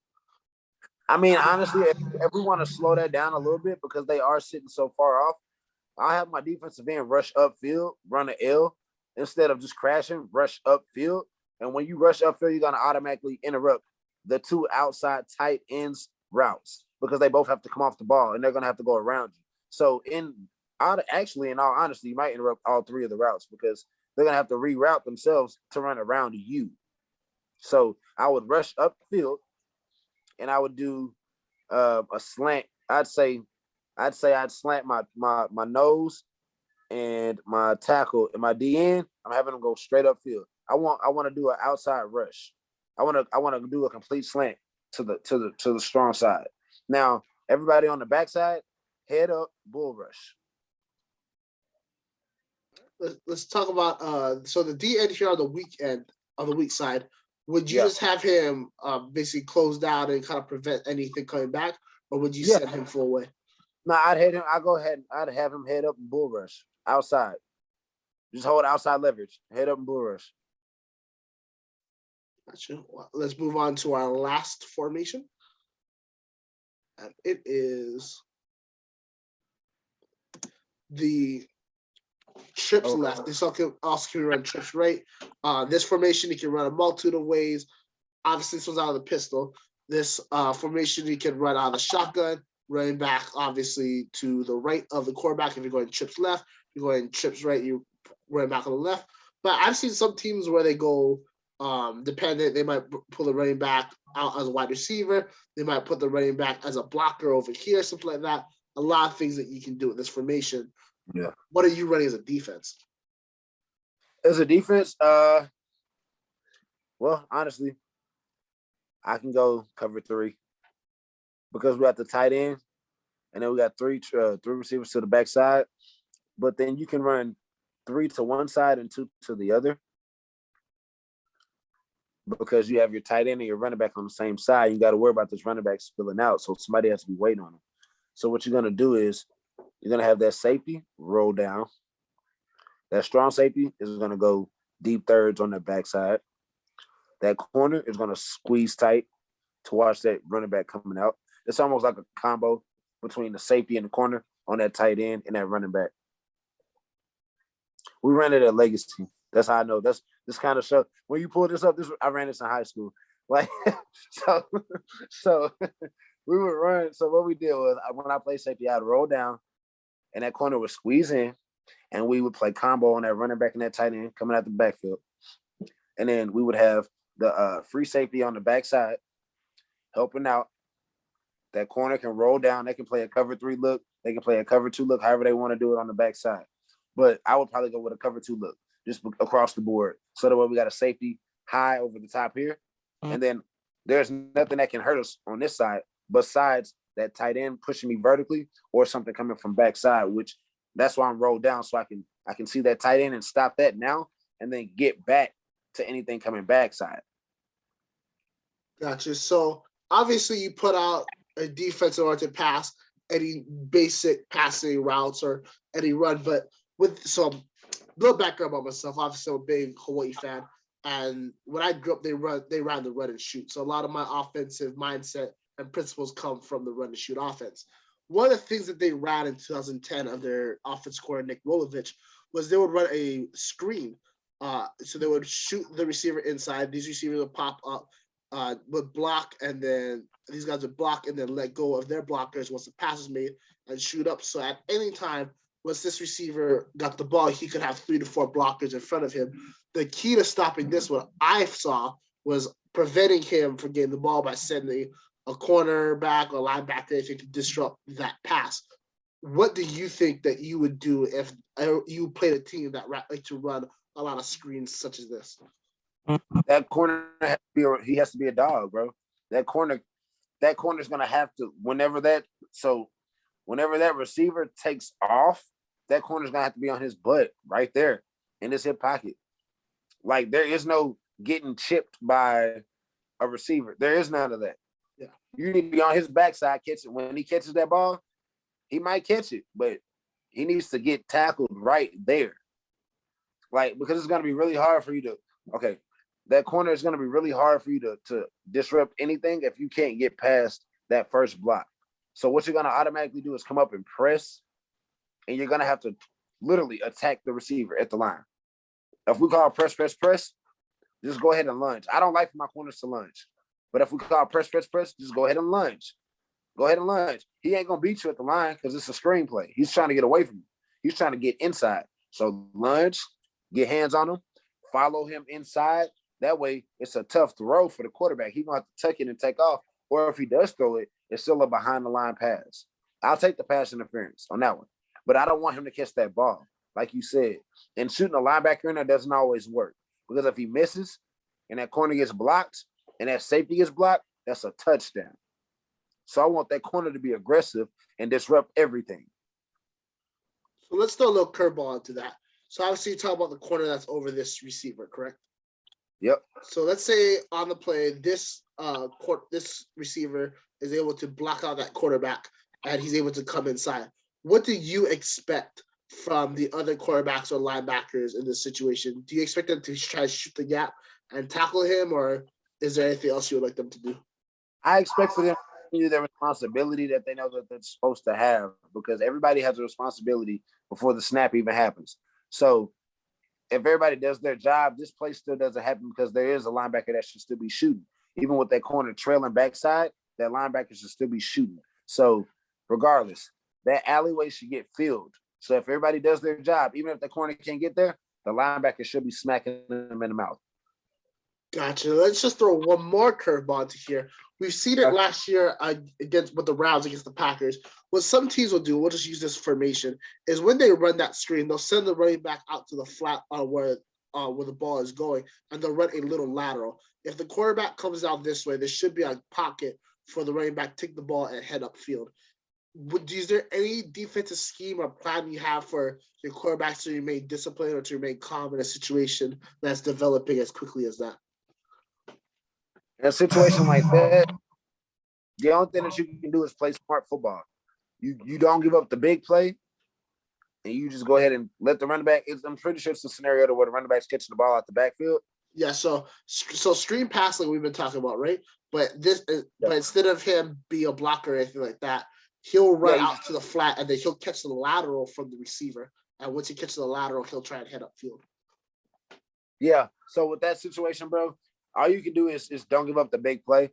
I mean, honestly, if we want to slow that down a little bit because they are sitting so far off, I'll have my defensive end rush upfield, run an L, instead of just crashing, rush upfield. And when you rush upfield, you're going to automatically interrupt the 2 outside tight ends routes because they both have to come off the ball and they're going to have to go around you. So in all honesty, you might interrupt all 3 of the routes because they're going to have to reroute themselves to run around you. So I would rush upfield and I would do a slant. I'd say I'd slant my nose and my tackle and my DN. I'm having them go straight upfield. I want to do an outside rush. I want to do a complete slant to the strong side. Now everybody on the backside, head up, bull rush. Let's talk about so the D end here on the weak side. Would you just have him basically close down and kind of prevent anything coming back, or would you send him full way? No, I'd hit him. I'd have him head up and bull rush outside. Just hold outside leverage. Head up and bull rush. Gotcha. Well, let's move on to our last formation. And it is the trips left. This also can run trips right. This formation, he can run a multitude of ways. Obviously, this was out of the pistol. This formation, you can run out of the shotgun, running back, obviously, to the right of the quarterback. If you're going trips left, you're going trips right, you run back on the left. But I've seen some teams where they go dependent. They might pull the running back out as a wide receiver. They might put the running back as a blocker over here, something like that. A lot of things that you can do with this formation. Yeah. What are you running as a defense? As a defense, well, honestly, I can go cover 3 because we got the tight end, and then we got three receivers to the backside. But then you can run 3 to one side and 2 to the other because you have your tight end and your running back on the same side. You got to worry about this running back spilling out, so somebody has to be waiting on him. So what you're gonna do is you're gonna have that safety roll down. That strong safety is gonna go deep thirds on the backside. That corner is gonna squeeze tight to watch that running back coming out. It's almost like a combo between the safety and the corner on that tight end and that running back. We ran it at Legacy. That's how I know. That's this kind of show. When you pull this up, I ran this in high school. Like so we would run. So what we did was when I played safety, I'd roll down and that corner would squeeze in, and we would play combo on that running back and that tight end coming out the backfield. And then we would have the free safety on the backside helping out. That corner can roll down. They can play a cover 3 look. They can play a cover 2 look, however they want to do it on the backside. But I would probably go with a cover 2 look just across the board. So that way we got a safety high over the top here. Mm-hmm. And then there's nothing that can hurt us on this side besides that tight end pushing me vertically or something coming from backside, which that's why I'm rolled down so I can see that tight end and stop that now and then get back to anything coming backside. Gotcha. So obviously you put out a defensive oriented pass, any basic passing routes or any run, but with some little background about myself, obviously I'm a big Hawaii fan. And when I grew up, they ran the run and shoot. So a lot of my offensive mindset and principles come from the run and shoot offense. One of the things that they ran in 2010 under their offense coordinator, Nick Rolovich, was they would run a screen. So they would shoot the receiver inside. These receivers would pop up, would block, and then these guys would block and then let go of their blockers once the pass is made and shoot up. So at any time, once this receiver got the ball, he could have 3 to 4 blockers in front of him. The key to stopping this, what I saw, was preventing him from getting the ball by sending a cornerback or linebacker if it could disrupt that pass. What do you think that you would do if you played a team that like to run a lot of screens such as this? That corner he has to be a dog, bro. That corner's gonna have to whenever that receiver takes off, that corner's gonna have to be on his butt right there in his hip pocket. Like there is no getting chipped by a receiver. There is none of that. Yeah. You need to be on his backside, catch it. When he catches that ball, he might catch it, but he needs to get tackled right there. Like, because it's gonna be really hard for you to that corner is gonna be really hard for you to disrupt anything if you can't get past that first block. So what you're gonna automatically do is come up and press, and you're gonna have to literally attack the receiver at the line. If we call press, just go ahead and lunge. I don't like for my corners to lunge, but if we call press, just go ahead and lunge. Go ahead and lunge. He ain't gonna beat you at the line because it's a screenplay. He's trying to get away from you. He's trying to get inside. So lunge, get hands on him, follow him inside. That way, it's a tough throw for the quarterback. He's gonna have to tuck it and take off. Or if he does throw it, it's still a behind the line pass. I'll take the pass interference on that one, but I don't want him to catch that ball, like you said. And shooting a linebacker in there doesn't always work because if he misses and that corner gets blocked and that safety gets blocked, that's a touchdown. So I want that corner to be aggressive and disrupt everything. So let's throw a little curveball into that. So obviously you talk about the corner that's over this receiver, correct? Yep. So let's say on the play, this receiver is able to block out that quarterback and he's able to come inside. What do you expect from the other quarterbacks or linebackers in this situation? Do you expect them to try to shoot the gap and tackle him, or is there anything else you would like them to do? I expect for them you their responsibility that they know that they're supposed to have, because everybody has a responsibility before the snap even happens. So if everybody does their job, this play still doesn't happen because there is a linebacker that should still be shooting. Even with that corner trailing backside, that linebacker should still be shooting. So regardless, that alleyway should get filled. So if everybody does their job, even if the corner can't get there, the linebacker should be smacking them in the mouth. Gotcha. Let's just throw one more curveball into here. We've seen it last year against with the Browns against the Packers. What some teams will do, we'll just use this formation, is when they run that screen, they'll send the running back out to the flat where the ball is going, and they'll run a little lateral. If the quarterback comes out this way, there should be a pocket for the running back to take the ball and head upfield. Is there any defensive scheme or plan you have for your quarterbacks to remain disciplined or to remain calm in a situation that's developing as quickly as that? In a situation like that, the only thing that you can do is play smart football. You don't give up the big play, and you just go ahead and let the running back. I'm pretty sure it's a scenario where the running back's catching the ball out the backfield. Yeah, so screen passing we've been talking about, right? But but instead of him be a blocker or anything like that, he'll run out to the flat and then he'll catch the lateral from the receiver. And once he catches the lateral, he'll try and head upfield. Yeah. So with that situation, bro, all you can do is don't give up the big play.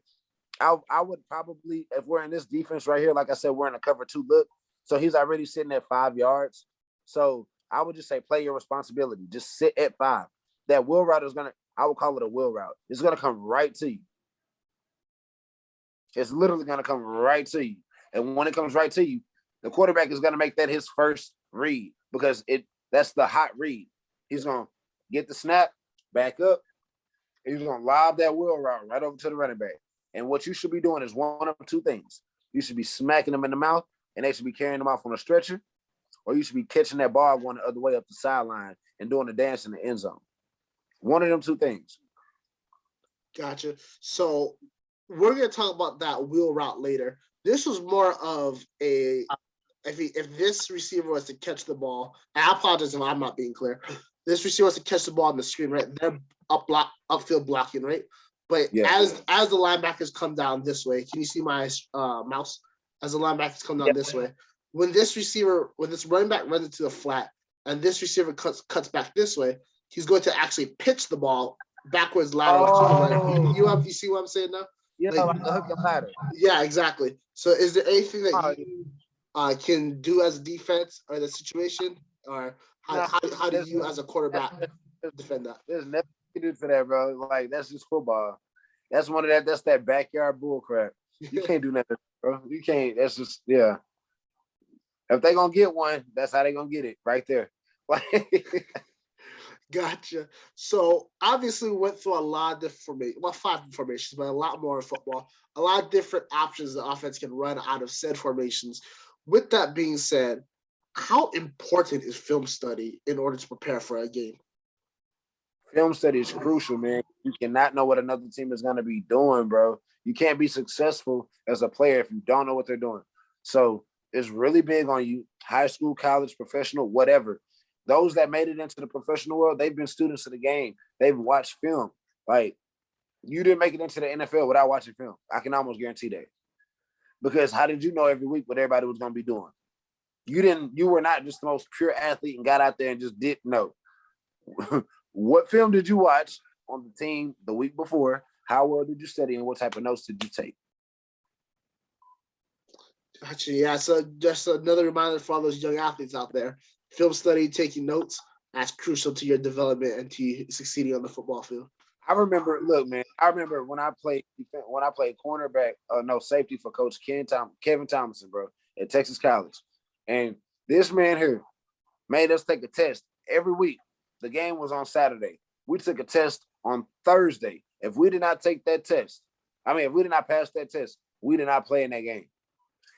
I would probably, if we're in this defense right here, like I said, we're in a cover 2 look. So he's already sitting at 5 yards. So I would just say play your responsibility. Just sit at 5. That wheel route is I would call it a wheel route. It's going to come right to you. It's literally going to come right to you. And when it comes right to you, the quarterback is going to make that his first read because that's the hot read. He's going to get the snap, back up. He's going to lob that wheel route right over to the running back. And what you should be doing is one of 2 things. You should be smacking them in the mouth, and they should be carrying them off on a stretcher, or you should be catching that ball going the other way up the sideline and doing the dance in the end zone. One of them 2 things. Gotcha. So we're going to talk about that wheel route later. This was more of if this receiver was to catch the ball, and I apologize if I'm not being clear. This receiver was to catch the ball on the screen, right? They're upfield blocking, right? But as the linebackers come down this way, can you see my mouse? As the linebackers come down this way, when this running back runs into the flat, and this receiver cuts back this way, he's going to actually pitch the ball backwards lateral to the right. You see what I'm saying now? Yeah, like the hook and ladder. Yeah, exactly. So is there anything that you can do as a defense or the situation, or how do you as a quarterback defend that? There's nothing you can do for that, bro. Like, that's just football. That's that's that backyard bull crap. You can't do nothing, bro. You can't. That's just, yeah. If they gonna get one, that's how they gonna get it, right there. Gotcha. So obviously we went through a lot of different formations, 5 formations, but a lot more in football. A lot of different options the offense can run out of said formations. With that being said, how important is film study in order to prepare for a game? Film study is crucial, man. You cannot know what another team is going to be doing, bro. You can't be successful as a player if you don't know what they're doing. So it's really big on you, high school, college, professional, whatever. Those that made it into the professional world, they've been students of the game. They've watched film. Like, you didn't make it into the NFL without watching film. I can almost guarantee that. Because how did you know every week what everybody was going to be doing? You were not just the most pure athlete and got out there and just didn't know. What film did you watch on the team the week before? How well did you study, and what type of notes did you take? Gotcha. Yeah, so just another reminder for all those young athletes out there. Film study, taking notes, that's crucial to your development and to you succeeding on the football field. I remember when I played cornerback, safety for Coach Kevin Thomason, bro, at Texas College. And this man here made us take a test every week. The game was on Saturday. We took a test on Thursday. If we did not take that test, if we did not pass that test, we did not play in that game.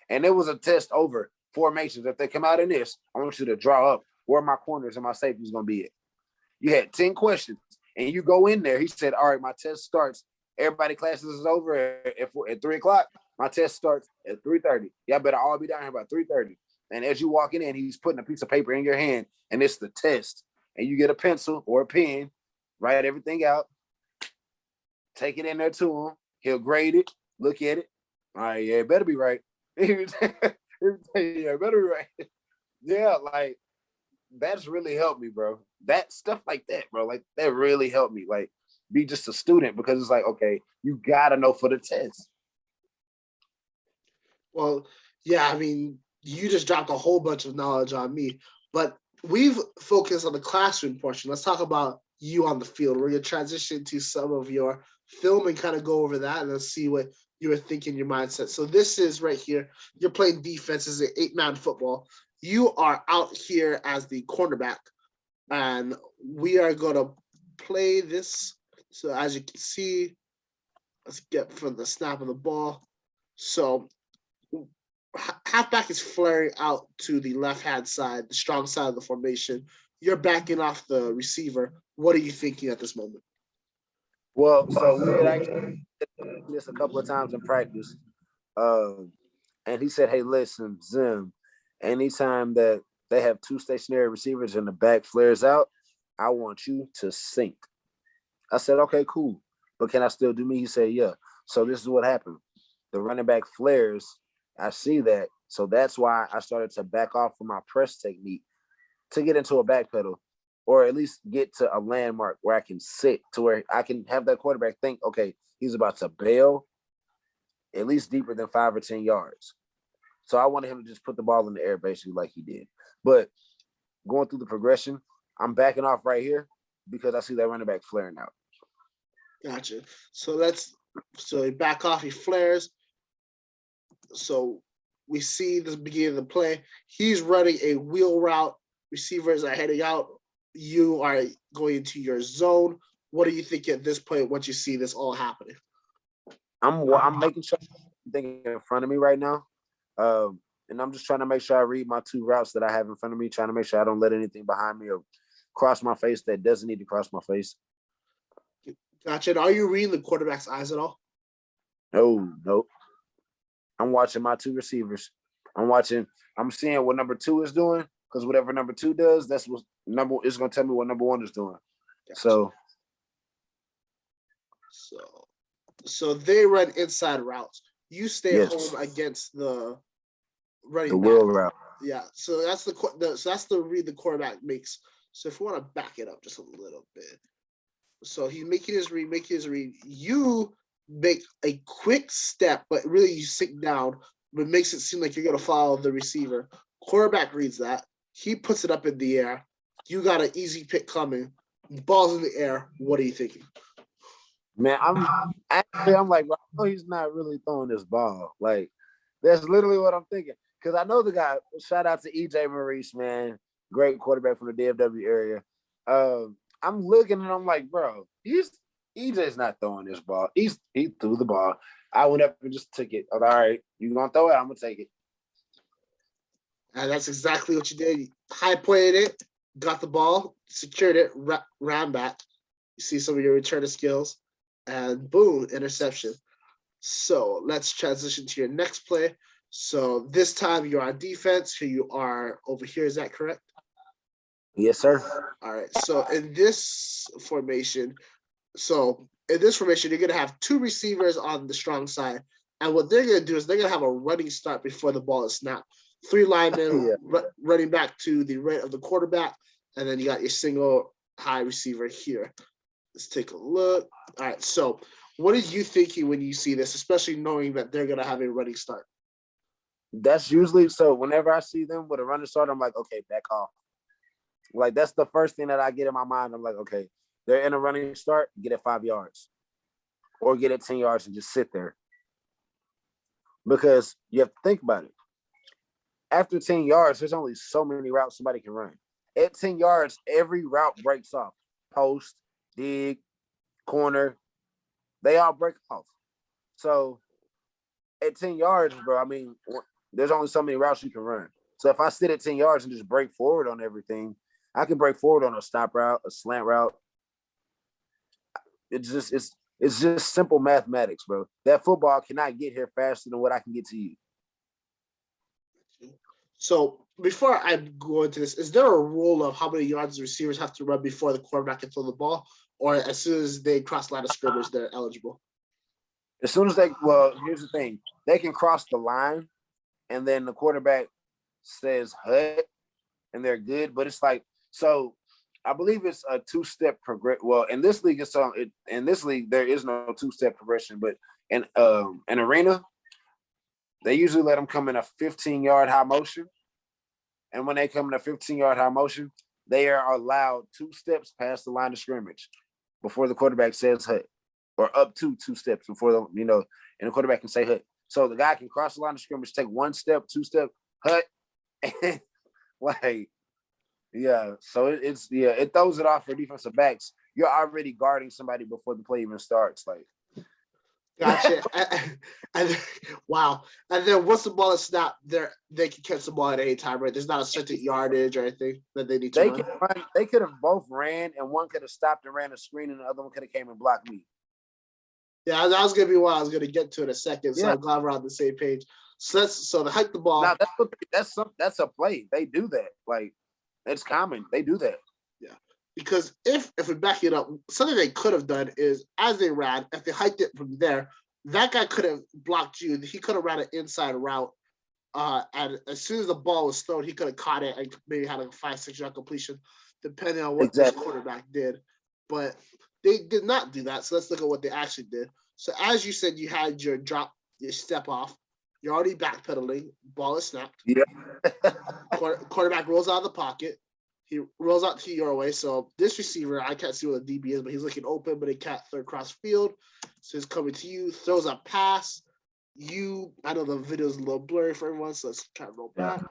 And it was a test over formations. If they come out in this, I want you to draw up where my corners and my safety is going to be at. You had 10 questions, and you go in there. He said, all right, my test starts. Everybody classes is over at 3 o'clock. My test starts at 3:30. Y'all better all be down here by 3:30. And as you walking in, he's putting a piece of paper in your hand, and it's the test. And you get a pencil or a pen, write everything out, take it in there to him. He'll grade it, look at it. All right, yeah, it better be right. Yeah, it better be right. Yeah, like that's really helped me, bro. That stuff like that, bro, like that really helped me. Like be just a student because it's like, okay, you gotta know for the test. Well, yeah, I mean, you just dropped a whole bunch of knowledge on me, but we've focused on the classroom portion. Let's talk about you on the field. We're gonna transition to some of your film and kind of go over that and let's see what you were thinking, your mindset. So this is right here. You're playing defense. This is an 8-man football. You are out here as the cornerback, and we are gonna play this. So as you can see, let's get from the snap of the ball. So halfback is flaring out to the left-hand side, the strong side of the formation. You're backing off the receiver. What are you thinking at this moment? Well, so we had actually did this a couple of times in practice. And he said, hey, listen, Zim, anytime that they have two stationary receivers and the back flares out, I want you to sink. I said, okay, cool. But can I still do me? He said, yeah. So this is what happened. The running back flares. I see that. So that's why I started to back off from my press technique to get into a back pedal or at least get to a landmark where I can sit to where I can have that quarterback think, okay, he's about to bail at least deeper than 5 or 10 yards. So I wanted him to just put the ball in the air basically like he did. But going through the progression, I'm backing off right here because I see that running back flaring out. Gotcha. So he back off, he flares. So we see the beginning of the play. He's running a wheel route. Receivers are heading out. You are going into your zone. What do you think at this point once you see this all happening? I'm making sure I'm thinking in front of me right now. And I'm just trying to make sure I read my two routes that I have in front of me, trying to make sure I don't let anything behind me or cross my face that doesn't need to cross my face. Gotcha. And are you reading the quarterback's eyes at all? No, nope. I'm watching my two receivers. I'm seeing what number 2 is doing because whatever number 2 does, that's what number is going to tell me what number 1 is doing. Gotcha. So they run inside routes. You stay home against the running back. Wheel route. Yeah. So that's the read the quarterback makes. So if we want to back it up just a little bit. So he's making his read. You make a quick step, but really you sink down, but makes it seem like you're going to follow the receiver. Quarterback reads that. He puts it up in the air. You got an easy pick coming. Ball's in the air. What are you thinking? Man, I'm like, bro, I know he's not really throwing this ball. Like, that's literally what I'm thinking. Because I know the guy, shout out to EJ Maurice, man. Great quarterback from the DFW area. I'm looking and I'm like, bro, EJ's not throwing this ball. He threw the ball. I went up and just took it. All right, you gonna throw it? I'm gonna take it. And that's exactly what you did. You high pointed it, got the ball, secured it, ran back. You see some of your returner skills, and boom, interception. So let's transition to your next play. So this time you're on defense. Here you are over here. Is that correct? Yes, sir. All right. So in this formation, you're going to have 2 receivers on the strong side. And what they're going to do is they're going to have a running start before the ball is snapped. 3 linemen running back to the right of the quarterback. And then you got your single high receiver here. Let's take a look. All right. So what are you thinking when you see this, especially knowing that they're going to have a running start? That's usually, so whenever I see them with a running start, I'm like, okay, back off. Like, that's the first thing that I get in my mind. I'm like, okay, they're in a running start, get it 5 yards or get it 10 yards and just sit there. Because you have to think about it. After 10 yards, there's only so many routes somebody can run. At 10 yards, every route breaks off. Post, dig, corner, they all break off. So at 10 yards, bro, I mean, there's only so many routes you can run. So if I sit at 10 yards and just break forward on everything, I can break forward on a stop route, a slant route. It's just simple mathematics, bro. That football cannot get here faster than what I can get to you. So before I go into this, is there a rule of how many yards the receivers have to run before the quarterback can throw the ball? Or as soon as they cross line of scrimmage, they're eligible? As soon as here's the thing. They can cross the line and then the quarterback says hut and they're good. But it's like, so I believe it's a two-step progress. Well, in this league, in this league, there is no two-step progression, but in an arena, they usually let them come in a 15-yard high motion. And when they come in a 15-yard high motion, they are allowed 2 steps past the line of scrimmage before the quarterback says hut, or up to 2 steps before and the quarterback can say hut. So the guy can cross the line of scrimmage, take 1 step, 2 step, hut, and like, yeah. So it throws it off for defensive backs. You're already guarding somebody before the play even starts. Like, Gotcha. and wow. And then once the ball is snapped, they can catch the ball at any time, right? There's not a certain yardage or anything that they need to run. They could have both ran, and one could have stopped and ran a screen, and the other one could have came and blocked me. Yeah, that was gonna be what I was gonna get to in a second. So I'm glad we're on the same page. So to hike the ball. Now that's a play. They do that. Like, it's common. They do that. Yeah. Because if we back it up, something they could have done is as they ran, if they hiked it from there, that guy could have blocked you. He could have ran an inside route. And as soon as the ball was thrown, he could have caught it and maybe had a 5-6 yard completion, depending on what this quarterback did. But they did not do that. So let's look at what they actually did. So as you said, you had your step off. You're already backpedaling. Ball is snapped. Yeah. Quarterback rolls out of the pocket. He rolls out to your way. So this receiver, I can't see what the DB is, but he's looking open, but he can't throw across field. So he's coming to you, throws a pass. I know the video is a little blurry for everyone, so let's try to roll back.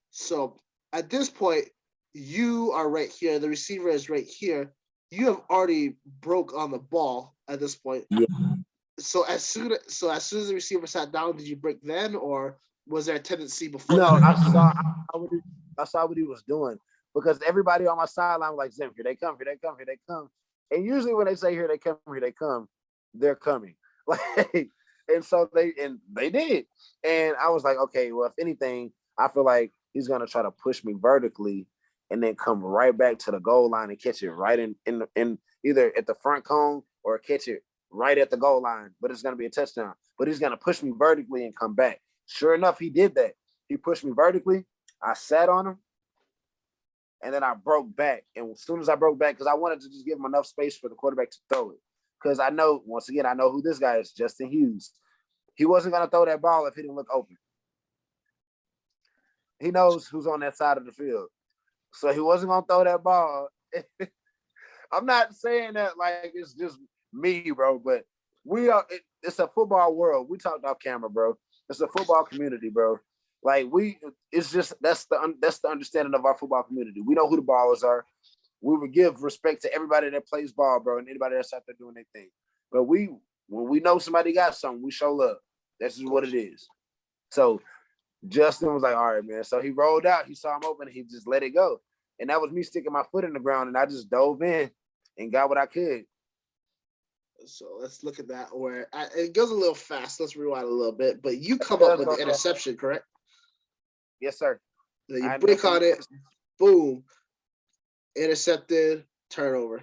So at this point, you are right here. The receiver is right here. You have already broke on the ball at this point. Yeah. So as soon as the receiver sat down, did you break then, or was there a tendency before? No, I saw what he was doing, because everybody on my sideline was like, Zim, here they come, here they come, here they come. And usually when they say here they come, they're coming. Like, and so they did. And I was like, okay, well, if anything, I feel like he's gonna try to push me vertically and then come right back to the goal line and catch it right in either at the front cone or catch it right at the goal line, but it's going to be a touchdown. But he's going to push me vertically and come back. Sure enough, he did that. He pushed me vertically. I sat on him, and then I broke back. And as soon as I broke back, because I wanted to just give him enough space for the quarterback to throw it. Because I know, once again, I know who this guy is, Justin Hughes. He wasn't going to throw that ball if he didn't look open. He knows who's on that side of the field. So he wasn't going to throw that ball. I'm not saying that like it's just me, bro, but it's a football world. We talked off camera, bro. It's a football community, bro. Like it's just that's the understanding of our football community. We know who the ballers are. We would give respect to everybody that plays ball, bro, and anybody that's out there doing their thing. But when we know somebody got something, we show love. That's just what it is. So Justin was like, all right, man. So he rolled out, he saw him open, and he just let it go. And that was me sticking my foot in the ground, and I just dove in and got what I could. So let's look at that. It goes a little fast. Let's rewind a little bit. But you come up with the interception, correct? Yes, sir. Then you break on it. Boom. Intercepted. Turnover.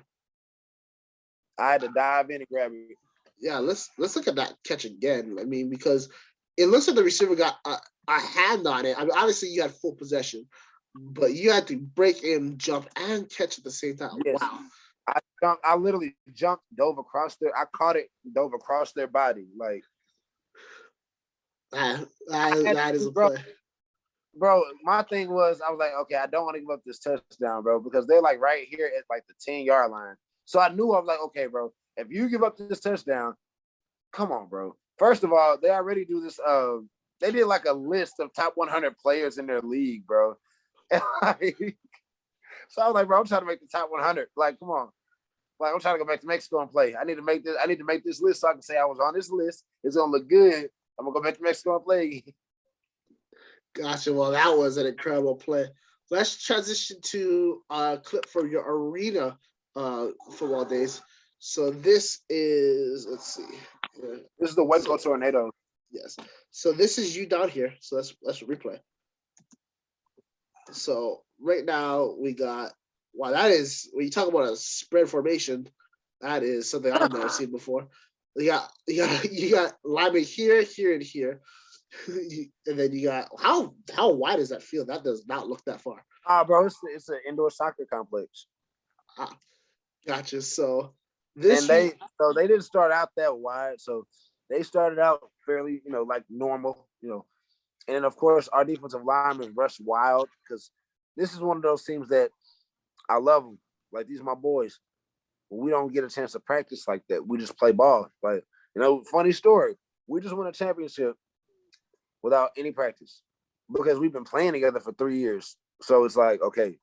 I had to dive in and grab it. Yeah, let's look at that catch again. I mean, because it looks like the receiver got a hand on it. I mean, obviously you had full possession, but you had to break in, jump, and catch at the same time. Yes. Wow. I literally jumped, dove across I caught it, dove across their body. Like, that is a play. Bro, my thing was, I was like, okay, I don't want to give up this touchdown, bro, because they're like right here at like the 10-yard line. So I knew, I was like, okay, bro, if you give up this touchdown, come on, bro. First of all, they already do this. They did like a list of top 100 players in their league, bro. And so I was like, bro, I'm trying to make the top 100. Like, come on. Like, I'm trying to go back to Mexico and play. I need to make this list so I can say I was on this list. It's gonna look good. I'm gonna go back to Mexico and play. Gotcha. Well, that was an incredible play. Let's transition to a clip from your arena football days. So this is, let's see. This is the Waco Tornado. Yes. So this is you down here. So let's replay. So right now we got, wow, that is, when you talk about a spread formation, that is something I've never seen before. You got linemen here, here, and here. And then you got how wide is that field? That does not look that far. Bro, it's an indoor soccer complex. Gotcha. So they didn't start out that wide. So they started out fairly, like normal, And of course, our defensive linemen rush wild because this is one of those teams that I love them. Like, these are my boys. But we don't get a chance to practice like that. We just play ball. Like, funny story. We just won a championship without any practice because we've been playing together for 3 years. So it's like, okay,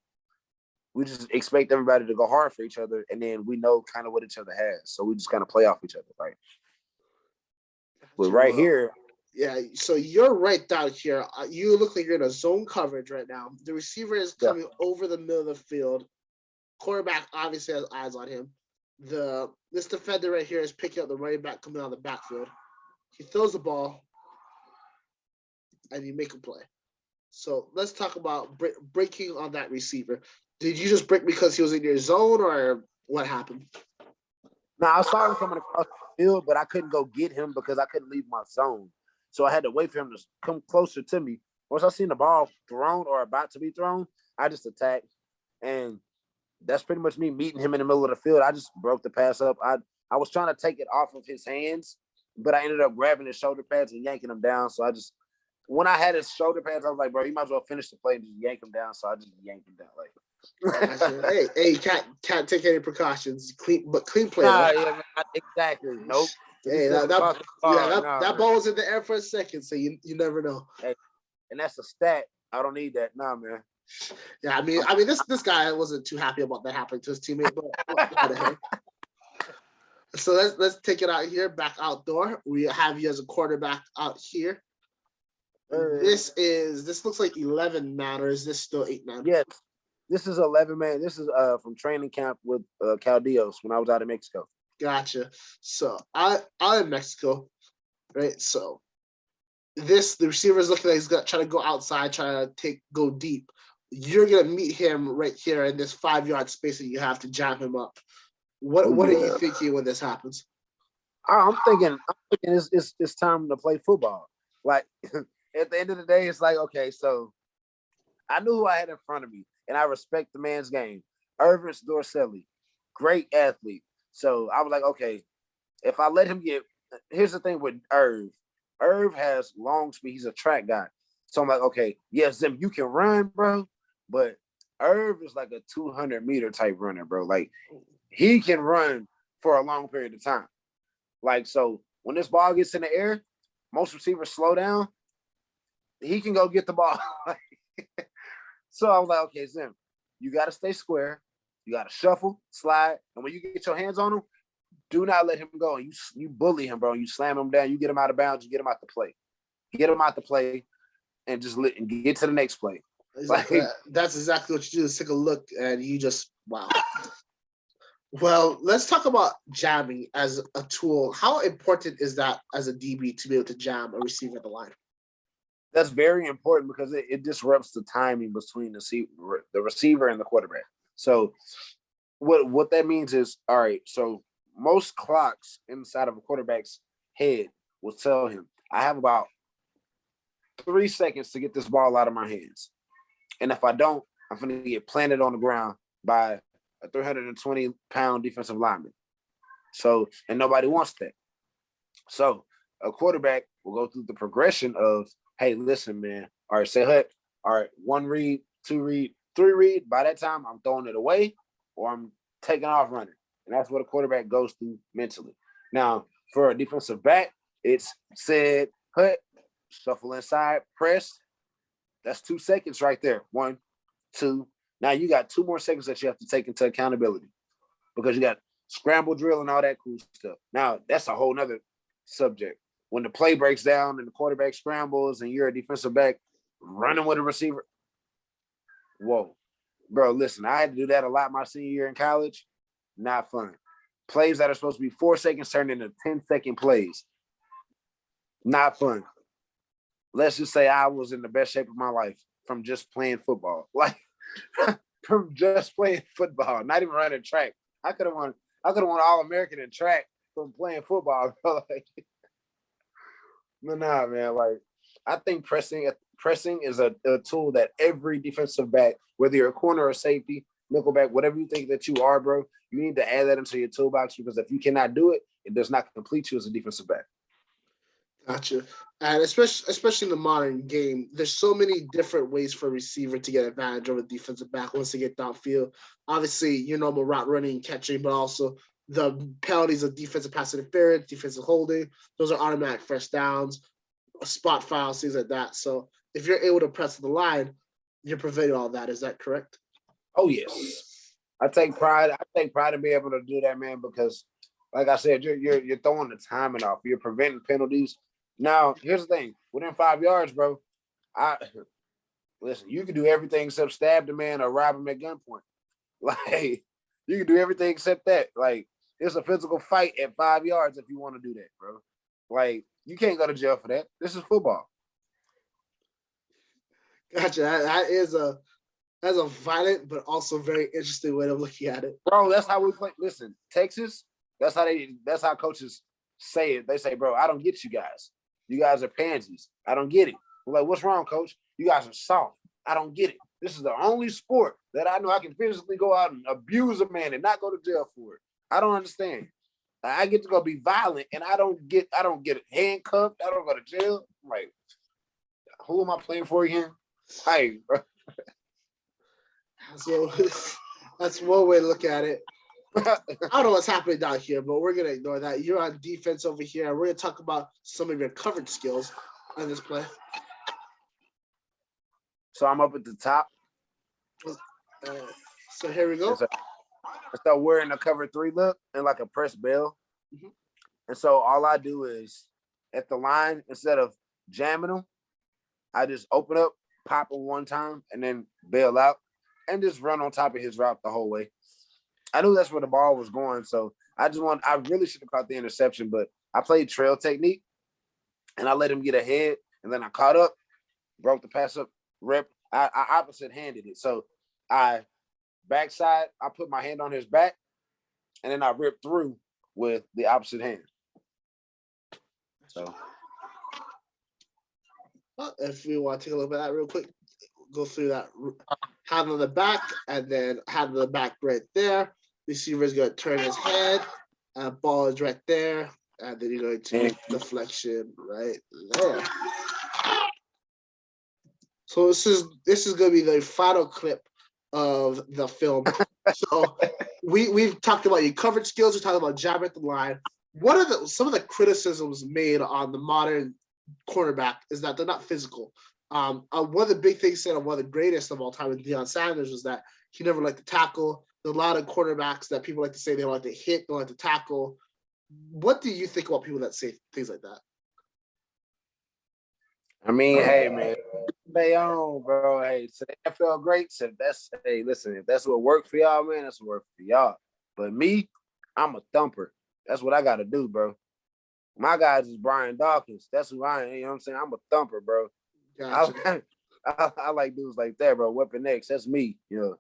we just expect everybody to go hard for each other, and then we know kind of what each other has. So we just kind of play off each other. Like, but right here. Yeah, so you're right down here. You look like you're in a zone coverage right now. The receiver is coming over the middle of the field. Quarterback obviously has eyes on him. This defender right here is picking up the running back coming out of the backfield. He throws the ball, and you make a play. So let's talk about breaking on that receiver. Did you just break because he was in your zone, or what happened? No, I saw him coming across the field, but I couldn't go get him because I couldn't leave my zone. So I had to wait for him to come closer to me. Once I seen the ball thrown or about to be thrown, I just attacked. And that's pretty much me meeting him in the middle of the field. I just broke the pass up. I was trying to take it off of his hands, but I ended up grabbing his shoulder pads and yanking him down. So when I had his shoulder pads, I was like, bro, you might as well finish the play and just yank him down. So I just yanked him down. Like, hey, can't take any precautions. Clean play. Yeah, exactly. Nope. Hey, that ball was in the air for a second, so you never know. Hey, and that's a stat. I don't need that. Nah, man. Yeah, I mean, this guy wasn't too happy about that happening to his teammate, but so let's take it out here, back outdoor. We have you as a quarterback out here. This looks like 11 man, or is this still 8 man? Yes, this is 11 man. This is from training camp with Caldeos when I was out in Mexico. Gotcha. So I'm in Mexico, right? So the receiver is looking like he's trying to go outside, trying to go deep. You're gonna meet him right here in this 5-yard space that you have to jam him up. What are you thinking when this happens? I'm thinking it's time to play football. Like, at the end of the day, it's like, okay, so I knew who I had in front of me, and I respect the man's game. Irvin Dorselli, great athlete. So I was like, okay, if I let him here's the thing with Irv. Irv has long speed. He's a track guy. So I'm like, okay, yeah, Zim, you can run, bro, but Irv is like a 200-meter type runner, bro. Like, he can run for a long period of time. Like, so when this ball gets in the air, most receivers slow down. He can go get the ball. So I was like, okay, Zim, you got to stay square. You got to shuffle, slide, and when you get your hands on him, do not let him go. You bully him, bro. You slam him down. You get him out of bounds. You get him out the play. Get him out the play, and just get to the next play. Exactly. That's exactly what you do. Is take a look, and you just wow. Well, let's talk about jamming as a tool. How important is that as a DB to be able to jam a receiver at the line? That's very important because it disrupts the timing between the receiver and the quarterback. So what that means is, all right, so most clocks inside of a quarterback's head will tell him, I have about 3 seconds to get this ball out of my hands. And if I don't, I'm going to get planted on the ground by a 320-pound defensive lineman. So, and nobody wants that. So a quarterback will go through the progression of, hey, listen, man. All right, say hut. All right, 1 read, 2 read, 3 read. By that time, I'm throwing it away or I'm taking off running. And that's what a quarterback goes through mentally. Now, for a defensive back, it's said, hut, shuffle inside, press. That's 2 seconds right there. 1, 2. Now you got 2 more seconds that you have to take into accountability because you got scramble drill and all that cool stuff. Now, that's a whole nother subject. When the play breaks down and the quarterback scrambles and you're a defensive back running with a receiver, whoa. Bro, listen, I had to do that a lot my senior year in college. Not fun. Plays that are supposed to be 4 seconds turned into 10-second plays. Not fun. Let's just say I was in the best shape of my life from just playing football. Like, from just playing football, not even running track. I could have won All-American in track from playing football, bro. Like, but nah, man. Like, I think pressing is a tool that every defensive back, whether you're a corner or safety, nickelback, whatever you think that you are, bro, you need to add that into your toolbox because if you cannot do it, it does not complete you as a defensive back. Gotcha. And especially in the modern game, there's so many different ways for a receiver to get advantage over defensive back once they get downfield. Obviously, your normal route running and catching, but also the penalties of defensive pass interference, defensive holding. Those are automatic first downs, spot fouls, things like that. So if you're able to press the line, you're preventing all that. Is that correct? Oh yes, I take pride in being able to do that, man. Because, like I said, you're throwing the timing off. You're preventing penalties. Now, here's the thing: within 5 yards, bro, listen. You can do everything except stab the man or rob him at gunpoint. Like, you can do everything except that. Like, it's a physical fight at 5 yards if you want to do that, bro. Like, you can't go to jail for that. This is football. Gotcha. That's a violent but also very interesting way of looking at it. Bro, that's how we play. Listen, Texas, that's how coaches say it. They say, bro, I don't get you guys. You guys are pansies. I don't get it. We're like, what's wrong, coach? You guys are soft. I don't get it. This is the only sport that I know I can physically go out and abuse a man and not go to jail for it. I don't understand. I get to go be violent and I don't get handcuffed. I don't go to jail. I'm like, who am I playing for again? Hey, bro. So that's one way to look at it. I don't know what's happening down here, but we're going to ignore that. You're on defense over here. We're going to talk about some of your coverage skills on this play. So I'm up at the top. So here we go. I start wearing a cover 3 look and like a press bell. Mm-hmm. And so all I do is at the line, instead of jamming them, I just open up, pop him one time, and then bail out and just run on top of his route the whole way. I knew that's where the ball was going, so I really should have caught the interception, but I played trail technique, and I let him get ahead, and then I caught up, broke the pass up, ripped. I opposite-handed it. So I backside, I put my hand on his back, and then I ripped through with the opposite hand. So if we want to take a look at that real quick, go through that hand on the back, and then hand on the back right there. Receiver's going to turn his head, ball is right there, and then you're going to make deflection right there. So this is going to be the final clip of the film. So we've talked about your coverage skills. We talked about jabbing at the line. What are some of the criticisms made on the modern cornerback is that they're not physical. One of the big things said on one of the greatest of all time with Deion Sanders was that he never liked to tackle. There's a lot of quarterbacks that people like to say they like to hit, they like to tackle. What do you think about people that say things like that? I mean, hey, man, they on, bro. Hey, so the NFL greats, listen, if that's what worked for y'all, man, that's what worked for y'all. But me, I'm a thumper. That's what I got to do, bro. My guys is Brian Dawkins. That's who I am. You know what I'm saying? I'm a thumper, bro. Gotcha. I like dudes like that, bro. Weapon X, that's me, you know.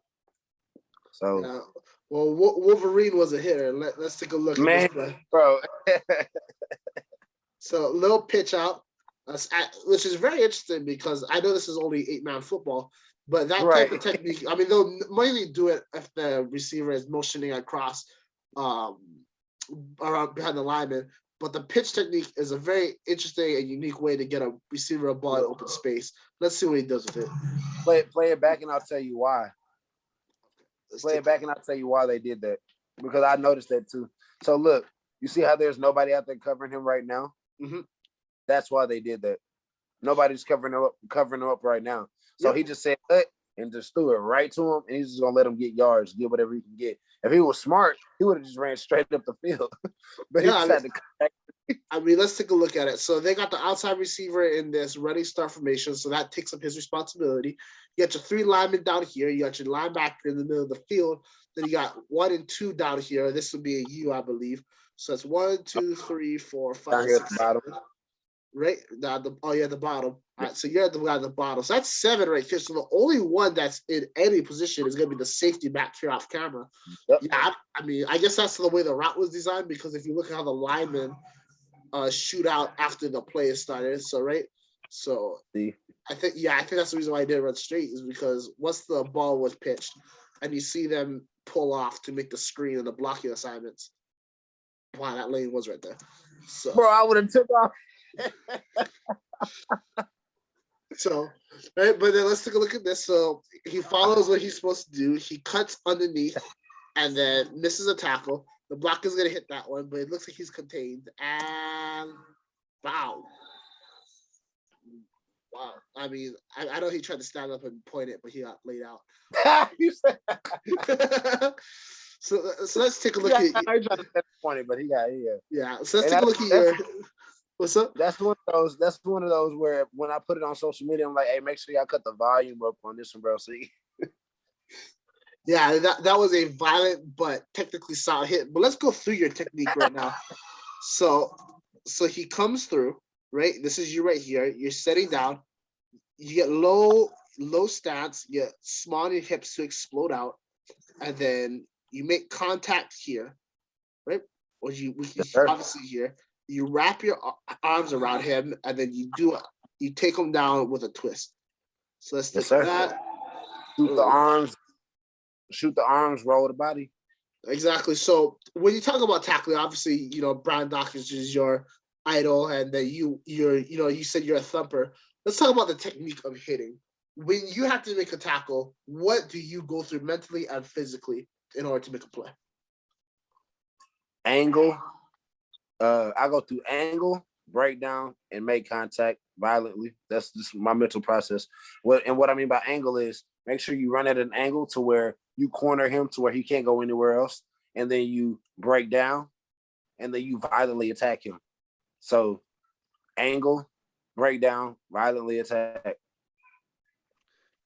So, yeah. Well, Wolverine was a hitter. Let's take a look at this play, bro. So, little pitch out, which is very interesting because I know this is only 8-man football, but that type of technique. I mean, they'll mainly do it if the receiver is motioning across, around behind the lineman. But the pitch technique is a very interesting and unique way to get a receiver a ball in open space. Let's see what he does with it. Play it back, and I'll tell you why. Play it back, and I'll tell you why they did that. Because I noticed that too. So look, you see how there's nobody out there covering him right now? Mm-hmm. That's why they did that. Nobody's covering him up right now. So he just said cut and just threw it right to him, and he's just gonna let him get yards, get whatever he can get. If he was smart, he would have just ran straight up the field. But he just had to cut back. I mean, let's take a look at it. So they got the outside receiver in this ready start formation, so that takes up his responsibility. You got your 3 linemen down here. You got your linebacker in the middle of the field. Then you got 1 and 2 down here. This would be a U, I believe. So that's 1, 2, 3, 4, 5, 6, 7. Right? The bottom. All right, so you're at the guy at the bottom. So that's 7 right here. So the only one that's in any position is going to be the safety back here off camera. Yep. Yeah, I mean, I guess that's the way the route was designed, because if you look at how the linemen shoot out after the play is started. So, right? So I think that's the reason why I did run straight, is because once the ball was pitched and you see them pull off to make the screen and the blocking assignments. Wow, that lane was right there. So, Bro, I would have took off. So, right, but then let's take a look at this. So he follows what he's supposed to do. He cuts underneath and then misses a tackle. The block is going to hit that one, but it looks like he's contained. And wow. Wow. I mean, I know he tried to stand up and point it, but he got laid out. So let's take a look at. I tried to point it, but he got here. Yeah. So let's take a look at your. What's up? That's one of those where when I put it on social media, I'm like, hey, make sure y'all cut the volume up on this one, bro. See. Yeah, that was a violent but technically solid hit. But let's go through your technique right now. So he comes through, right? This is you right here. You're setting down. You get low stance. You get small on your hips to explode out, and then you make contact here, right? Or you obviously here. You wrap your arms around him, and then you take him down with a twist. So let's take that. Shoot the arms, roll the body. Exactly. So when you talk about tackling, obviously, Brian Dawkins is your idol, and that you said you're a thumper. Let's talk about the technique of hitting. When you have to make a tackle, what do you go through mentally and physically in order to make a play? Angle. I go through angle, breakdown, and make contact violently. That's just my mental process. What I mean by angle is make sure you run at an angle to where you corner him to where he can't go anywhere else, and then you break down, and then you violently attack him. So angle, breakdown, violently attack.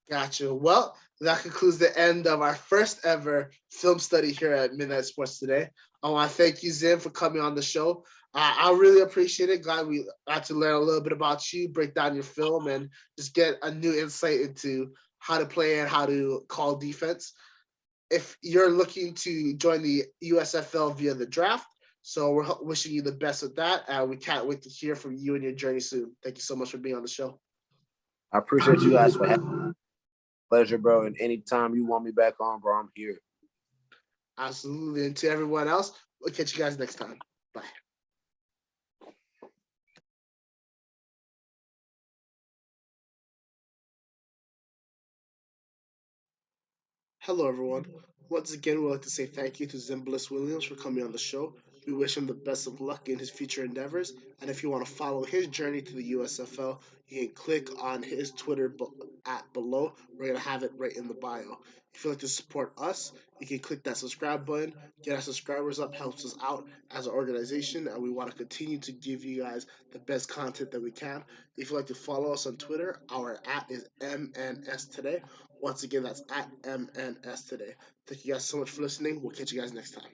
Gotcha. Well, that concludes the end of our first ever film study here at Midnight Sports today. I want to thank you, Zim, for coming on the show. I really appreciate it. Glad we got to learn a little bit about you, break down your film, and just get a new insight into how to play and how to call defense. If you're looking to join the USFL via the draft, so we're wishing you the best with that. We can't wait to hear from you and your journey soon. Thank you so much for being on the show. I appreciate you guys for having me. Pleasure, bro. And anytime you want me back on, bro, I'm here. Absolutely. And to everyone else, we'll catch you guys next time. Bye. Hello, everyone. Once again, we'd like to say thank you to Zimbalist Williams for coming on the show. We wish him the best of luck in his future endeavors. And if you want to follow his journey to the USFL, you can click on his Twitter at below. We're going to have it right in the bio. If you'd like to support us, you can click that subscribe button. Get our subscribers up, helps us out as an organization, and we want to continue to give you guys the best content that we can. If you'd like to follow us on Twitter, our @ is MNS Today. Once again, that's @ MNS Today. Thank you guys so much for listening. We'll catch you guys next time.